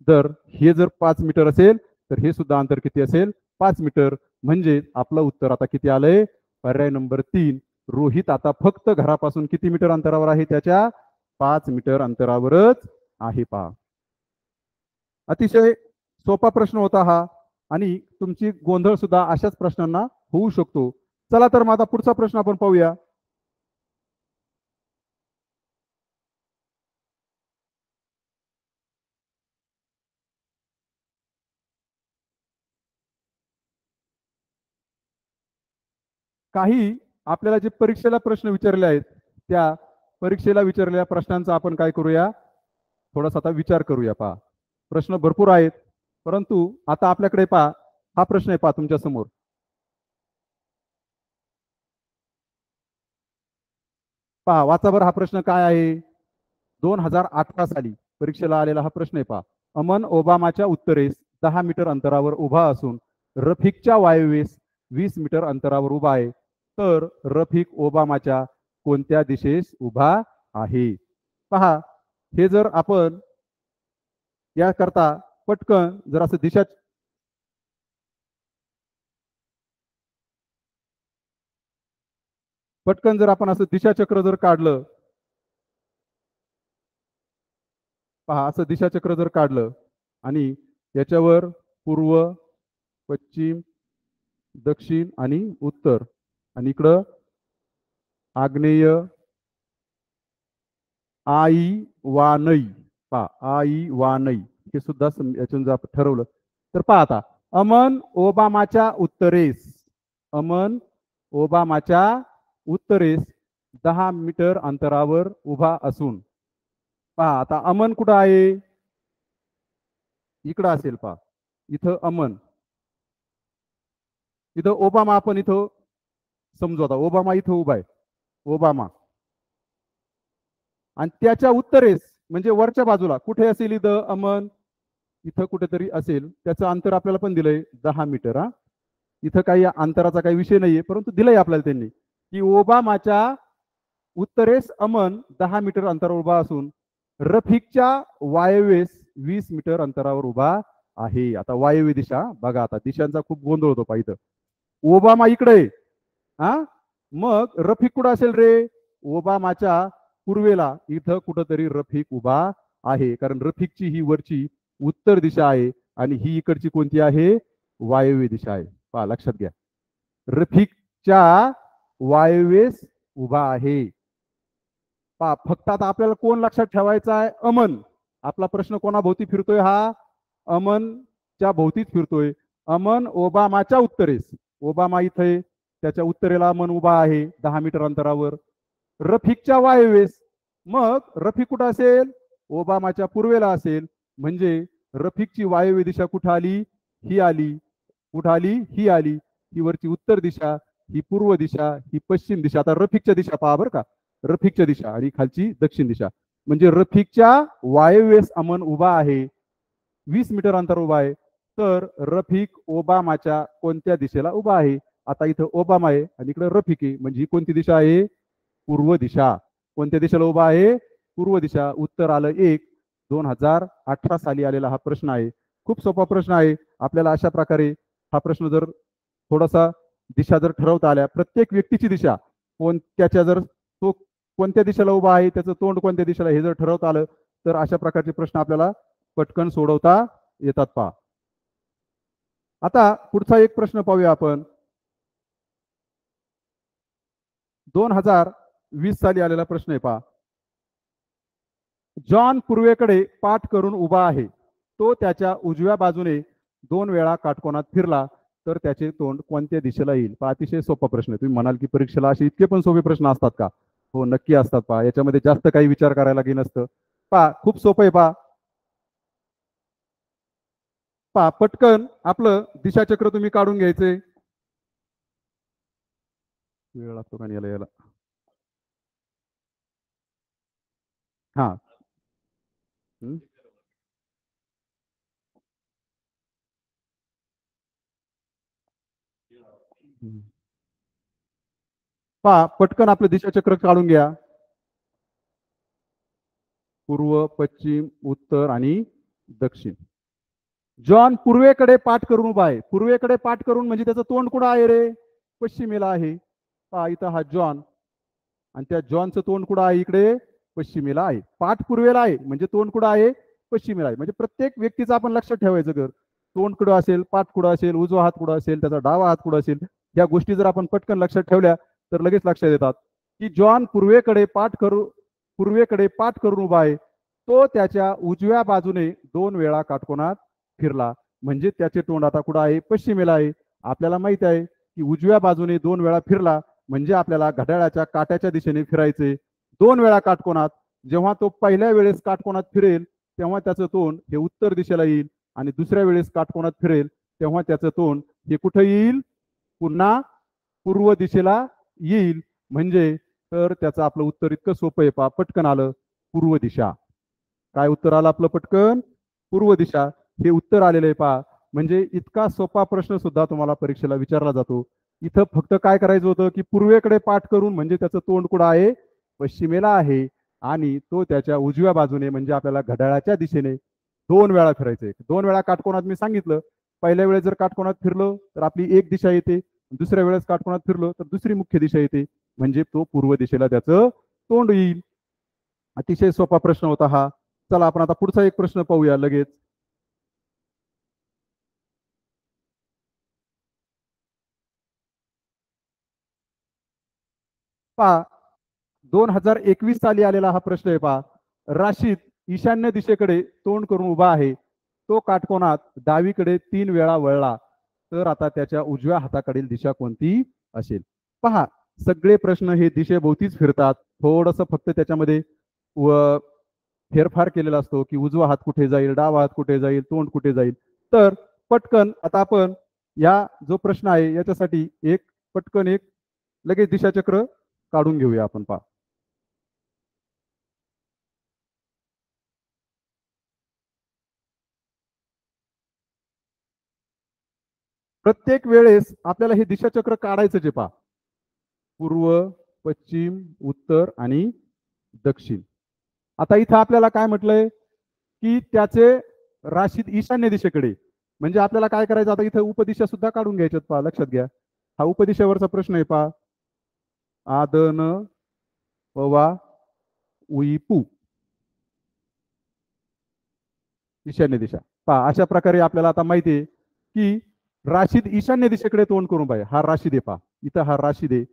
जर हे जर 5 मीटर असेल तर हे सुद्धा अंतर किती असेल? 5 मीटर. म्हणजे आपलं उत्तर आता किती आलंय? पर्याय नंबर 3. रोहित आता फक्त घरापासून किती मीटर अंतरावर आहे? त्याच्या 5 मीटर अंतरावरच आहे. पहा अतिशय सोपा प्रश्न होता हा आणि तुमची गोंधळ सुद्धा अशाच प्रश्नांना होऊ शकतो. चला तर मग आता पुढचा प्रश्न आपण पाहूया. काही आपल्याला जे परीक्षेला प्रश्न विचारले आहेत त्या परीक्षेला विचारलेल्या प्रश्नांचा आपण काय करूया? थोडासा आता विचार करूया. पहा, प्रश्न भरपूर आहेत, परंतु आता आपल्याकडे पहा हा प्रश्न आहे. पहा तुमच्या समोर पहा, वाचा बरं हा प्रश्न काय आहे. 2018 साली परीक्षेला आलेला हा प्रश्न आहे. पहा, अमन ओबामाच्या उत्तरेस 10 मीटर अंतरावर उभा असून रफिकच्या वायव्येस 20 मीटर अंतरावर उभा आहे. तर रफिक ओबामाच्या कोणत्या दिशेस उभा आहे. पहा, हे जर आपण याकरता पटकन जर असं दिशा पटकन जर आपण असं दिशाचक्र जर काढलं, पहा असं दिशाचक्र जर काढलं आणि याच्यावर पूर्व, पश्चिम, दक्षिण आणि उत्तर, आणि इकडं आग्नेय, आई वानई. पहा आई वानई हे सुद्धा याच्यातून जर आपण ठरवलं तर पहा आता अमन ओबामाच्या उत्तरेस, अमन ओबामाच्या उत्तरेस 10 मीटर अंतरावर उभा असून, पहा आता अमन कुठं आहे. इकडं असेल. पहा इथं अमन, इथं ओबामा. आपण इथं समजू आता ओबामा इथं उभा आहे, ओबामा. आणि त्याच्या उत्तरेस म्हणजे वरच्या बाजूला कुठे असेल इथं अमन, इथं कुठेतरी असेल. त्याचं अंतर आपल्याला पण दिलंय 10 मीटर. हा, इथं काही अंतराचा काही विषय नाहीये, परंतु दिलंय आपल्याला त्यांनी की ओबामाच्या उत्तरेस अमन 10 मीटर अंतरावर उभा असून रफिकच्या वायव्येस 20 मीटर अंतरावर उभा आहे. आता वायव्य दिशा बघा, आता दिशांचा खूप गोंधळ होतो. पहा इथं ओबामा इकडे, हा, मग रफिक कुठं असेल रे. ओबामाच्या पूर्वेला इथं कुठंतरी रफिक उभा आहे, कारण रफिकची ही वरची उत्तर दिशा आहे आणि ही इकडची कोणती आहे, वायव्य दिशा आहे. पहा लक्षात घ्या, रफिकच्या वायव्येस उभा आहे. पहा फक्त आता आपल्याला कोण लक्षात ठेवायचा आहे, अमन. आपला प्रश्न कोणाभोवती फिरतोय, हा अमनच्या भोवतीच फिरतोय. अमन ओबामाच्या उत्तरेस, ओबामा इथे त्याच्या उत्तरेला अमन उभा आहे 10 मीटर अंतरावर. रफिकच्या वायव्येस, मग रफिक कुठं असेल, ओबामाच्या पूर्वेला असेल. म्हणजे रफिकची वायव्य दिशा कुठं आली, ही आली. कुठं आली, ही आली. ही वरची उत्तर दिशा, ही पूर्व दिशा, ही पश्चिम दिशा. आता रफिकच्या दिशा पहा बरं का, रफिकच्या दिशा आणि खालची दक्षिण दिशा. म्हणजे रफिकच्या वायव्येस अमन उभा आहे, 20 मीटर अंतर उभा आहे. तर रफिक ओबामाच्या कोणत्या दिशेला उभा आहे. आता इथं ओबामा आहे आणि इकडे रफिक आहे, म्हणजे ही कोणती दिशा आहे, पूर्व दिशा. कोणत्या दिशेला उभा आहे, पूर्व दिशा. उत्तर आलं 1. 2018 साली आलेला हा प्रश्न आहे. खूप सोपा प्रश्न आहे. आपल्याला अशा प्रकारे हा प्रश्न जर थोडासा दिशा जर ठरवता आल्या, प्रत्येक व्यक्तीची दिशा त्याच्या जर तो कोणत्या दिशेला उभा आहे, त्याचं तोंड कोणत्या दिशेला, हे जर ठरवता आलं तर अशा प्रकारचे प्रश्न आपल्याला पटकन सोडवता येतात. पहा आता पुढचा एक प्रश्न पाहूया आपण. 2020 साली आलेला प्रश्न आहे. पहा, जॉन पूर्वेकडे पाठ करून उभा आहे. तो त्याच्या उजव्या बाजूने 2 वेळा काटकोनात फिरला तर त्याचे तोंड कोणत्या दिशेला येईल. पहा अतिशय सोपा प्रश्न आहे. तुम्ही म्हणाल की परीक्षेला असे इतके पण सोपे प्रश्न असतात का. हो नक्की असतात. पहा याच्यामध्ये जास्त काही विचार करायला लागेल नसतं. पहा खूप सोपं आहे. पहा पहा पटकन आपलं दिशाचक्र तुम्ही काढून घ्यायचे. वेळ लागतो का याला याला. हा पहा पटकन आपलं दिशाचक्र काढून घ्या. पूर्व, पश्चिम, उत्तर आणि दक्षिण. जॉन पूर्वेकडे पाठ करून उभा आहे. पूर्वेकडे पाठ करून म्हणजे त्याचं तोंड कुठं आहे रे, पश्चिमेला आहे. पहा इथं हा जॉन आणि त्या जॉनचं तोंड कुठं आहे, इकडे पश्चिमेला आहे. पाठ पूर्वेला आहे म्हणजे तोंड कुठं आहे, पश्चिमेला आहे. म्हणजे प्रत्येक व्यक्तीचं आपण लक्षात ठेवायचं कर, तोंड कुठं असेल, पाठ कुठं असेल, उजवा हात कुठं असेल, त्याचा डावा हात कुठं असेल. या गोष्टी जर आपण पटकन लक्षात ठेवल्या तर लगेच लक्षात येतात की जॉन पूर्वेकडे पाठ करून उभा आहे. तो त्याच्या उजव्या बाजूने 2 वेळा काटकोनात फिरला म्हणजे त्याचे तोंड आता कुठं आहे, पश्चिमेला आहे. आपल्याला माहित आहे की उजव्या बाजूने 2 वेळा फिरला म्हणजे आपल्याला घड्याळाच्या काट्याच्या दिशेने फिरायचे 2 वेळा काटकोनात. जेव्हा तो पहिल्या वेळेस काटकोनात फिरेल तेव्हा त्याचं तोंड हे उत्तर दिशेला येईल आणि दुसऱ्या वेळेस काटकोनात फिरेल तेव्हा त्याचं तोंड हे कुठं येईल, पुन्हा पूर्व दिशेला येईल. म्हणजे तर त्याचं आपलं उत्तर इतकं सोपं आहे पा, पटकन आलं, पूर्व दिशा. काय उत्तर आलं आपलं पटकन, पूर्व दिशा हे उत्तर आलेलं आहे पा. म्हणजे इतका सोपा प्रश्न सुद्धा तुम्हाला परीक्षेला विचारला जातो. इथं फक्त काय करायचं होतं की पूर्वेकडे पाठ करून, म्हणजे त्याचं तोंड कुठं आहे, पश्चिमेला आहे आणि तो त्याच्या उजव्या बाजूने म्हणजे आपल्याला घड्याळाच्या दिशेने 2 वेळा फिरायचंय. 2 वेळा काटकोनात मी सांगितलं, पहिल्या वेळेस जर काटकोनात फिरलो तर आपली एक दिशा येते, दुसऱ्या वेळेस काटकोनात फिरलो तर दुसरी मुख्य दिशा येते, म्हणजे तो पूर्व दिशेला त्याचं तोंड येईल. अतिशय सोपा प्रश्न होता हा. चला आपण आता पुढचा एक प्रश्न पाहूया लगेच. पहा 2021 साली आलेला हा प्रश्न आहे पहा. राशीद ईशान्य दिशेकडे तोंड करून उभा आहे. तो काटकोनात डावीकडे 3 वेळा वळला तर आता त्याच्या उजव्या हाताकडील दिशा कोणती असेल. पहा सगळे प्रश्न हे दिशेभोवतीच फिरतात. थोडस फक्त त्याच्यामध्ये फेरफार केलेला असतो की उजवा हात कुठे जाईल, डावा हात कुठे जाईल, तोंड कुठे जाईल. तर पटकन आता आपण या जो प्रश्न आहे याच्यासाठी पटकन एक लगेच दिशाचक्र काढून घेऊया आपण. पहा प्रत्येक वेळेस आपल्याला हे दिशाचक्र काढायचं आहे पहा. पूर्व, पश्चिम, उत्तर आणि दक्षिण. आता इथं आपल्याला काय म्हटलंय की त्याचे राशीद ईशान्य दिशेकडे, म्हणजे आपल्याला काय करायचं आता इथं उपदिशा सुद्धा काढून घ्यायच्यात पहा. लक्षात घ्या, हा उपदिशावरचा प्रश्न आहे पहा. आदन पवा उईपू, ईशान्य दिशा. पहा अशा प्रकारे आपल्याला आता माहिती आहे की राशीद ईशान्य दिशेकडे तोंड करून पाहिजे. हा राशीद आहे पहा, इथं हा राशीद आहे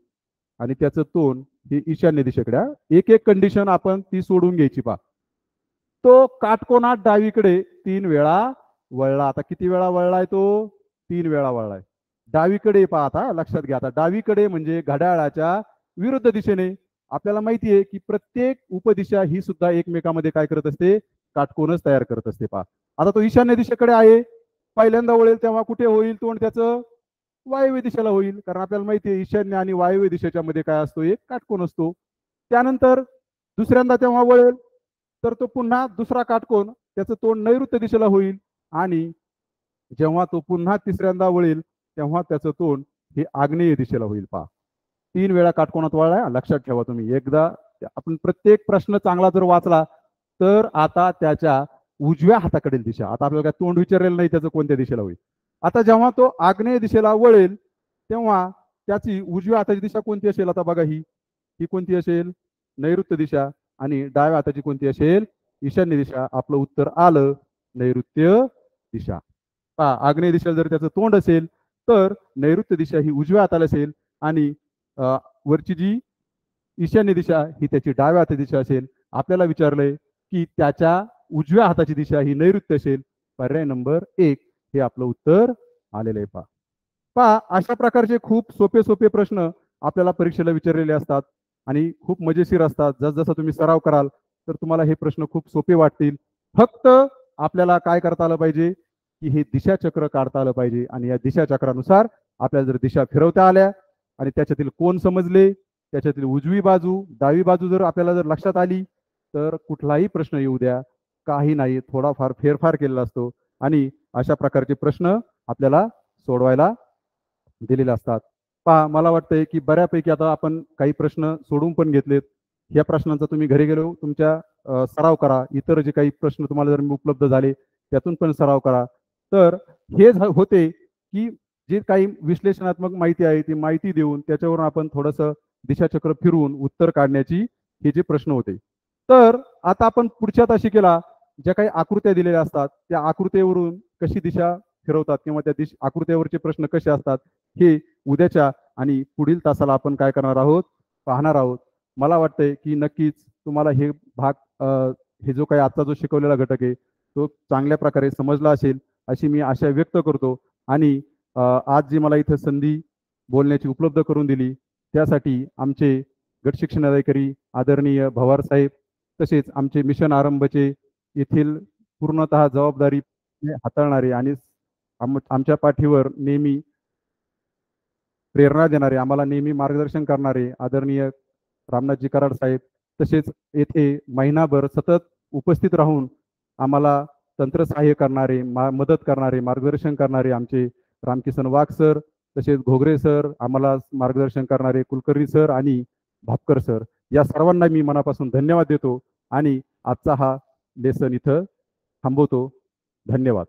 आणि त्याचं तोंड हे ईशान्य दिशेकडे. एक एक कंडिशन आपण ती सोडून घ्यायची पहा. तो काटकोनात डावीकडे 3 वेळा वळला. आता किती वेळा वळलाय तो, 3 वेळा वळलाय. डावीकडे पहा, आता लक्षात घ्या, आता डावीकडे म्हणजे घड्याळाच्या विरुद्ध दिशेने. आपल्याला माहिती आहे की प्रत्येक उपदिशा ही सुद्धा एकमेकांमध्ये काय करत असते, काटकोनच तयार करत असते पहा. आता तो ईशान्य दिशेकडे आहे, पहिल्यांदा वळेल तेव्हा कुठे होईल तोंड त्याचं, वायव्य दिशेला होईल. कारण आपल्याला माहिती आहे ईशान्य आणि वायव्य दिशेच्या मध्ये काय असतो, एक काटकोन असतो. त्यानंतर दुसऱ्यांदा तेव्हा वळेल तर तो पुन्हा दुसरा काटकोन त्याचं तोंड नैऋत्य दिशेला होईल आणि जेव्हा तो पुन्हा तिसऱ्यांदा वळेल तेव्हा त्याचं तोंड हे आग्नेय दिशेला होईल पहा. 3 वेळा काटकोनात वळला. लक्षात ठेवा तुम्ही, एकदा आपण प्रत्येक प्रश्न चांगला जर वाचला तर आता त्याच्या उजव्या हाताकडील दिशा, आता आपल्याला काय तोंड विचारलेलं नाही त्याचं कोणत्या दिशेला होईल. आता जेव्हा तो आग्नेय दिशेला वळेल तेव्हा त्याची उजव्या हाताची दिशा कोणती असेल, आता बघा ही कोणती असेल, नैऋत्य दिशा. आणि डाव्या हाताची कोणती असेल, ईशान्य दिशा. आपलं उत्तर आलं, नैऋत्य दिशा. पहा आग्नेय दिशेला जर त्याचं तोंड असेल तर नैऋत्य दिशा ही उजव्या हाताला असेल आणि वरची जी ईशान्य दिशा ही त्याची डाव्या हाताची दिशा असेल. आपल्याला विचारलंय की त्याच्या उजव्या हाताची दिशा ही नैऋत्य असेल. पर्याय नंबर 1 हे आपलं उत्तर आलेलं आहे पहा. पहा अशा प्रकारचे खूप सोपे सोपे प्रश्न आपल्याला परीक्षेला विचारलेले असतात आणि खूप मजेशीर असतात. जसजसा तुम्ही सराव कराल तर तुम्हाला हे प्रश्न खूप सोपे वाटतील. फक्त आपल्याला काय करता आलं पाहिजे की हे दिशाचक्र काढता आलं पाहिजे आणि या दिशाचक्रानुसार आपल्याला जर दिशा फिरवता आल्या आणि त्याच्यातील कोण समजले, त्याच्यातील उजवी बाजू डावी बाजू जर आपल्याला जर लक्षात आली तर कुठलाही प्रश्न येऊ द्या, काही नाही, थोडाफार फेरफार केलेला असतो आणि अशा प्रकारचे प्रश्न आपल्याला सोडवायला दिलेले असतात. पहा मला वाटतंय की बऱ्यापैकी आता आपण काही प्रश्न सोडून पण घेतलेत. या प्रश्नांचा तुम्ही घरी गेलो तुमच्या सराव करा. इतर जे काही प्रश्न तुम्हाला जर उपलब्ध झाले त्यातून पण सराव करा. तर हे होते की जे काही विश्लेषणात्मक माहिती आहे ती माहिती देऊन त्याच्यावरून आपण थोडंसं दिशाचक्र फिरवून उत्तर काढण्याची हे जे प्रश्न होते. तर आता आपण पुढच्या तासिकेला ज्या काही आकृत्या दिलेल्या असतात त्या आकृतीवरून कशी दिशा फिरवतात किंवा त्या आकृत्यावरचे प्रश्न कसे असतात हे उद्याच्या आणि पुढील तासाला आपण काय करणार आहोत, पाहणार आहोत. मला वाटतंय की नक्कीच तुम्हाला हे भाग हे जो काही आजचा जो शिकवलेला घटक आहे तो चांगल्या प्रकारे समजला असेल अशी मी आशा व्यक्त करतो. आणि आज जी मला इथं संधी बोलण्याची उपलब्ध करून दिली त्यासाठी आमचे गट शिक्षण अधिकारी आदरणीय भवार साहेब, तसेच आमचे मिशन आरंभचे येथील पूर्णतः जबाबदारी हाताळणारे आणि आमच्या पाठीवर नेहमी प्रेरणा देणारे, आम्हाला नेहमी मार्गदर्शन करणारे आदरणीय रामनाथजी कराड साहेब, तसेच येथे महिनाभर सतत उपस्थित राहून आम्हाला तंत्रसहाय्य करणारे, मदत करणारे, मार्गदर्शन करणारे आमचे रामकिसन वाघ सर, तसेच घोगरे सर, आम्हाला मार्गदर्शन करणारे कुलकर्णी सर आणि भापकर सर, या सर्वांना मी मनापासून धन्यवाद देतो आणि आजचा हा लेसन इथं थांबवतो. धन्यवाद.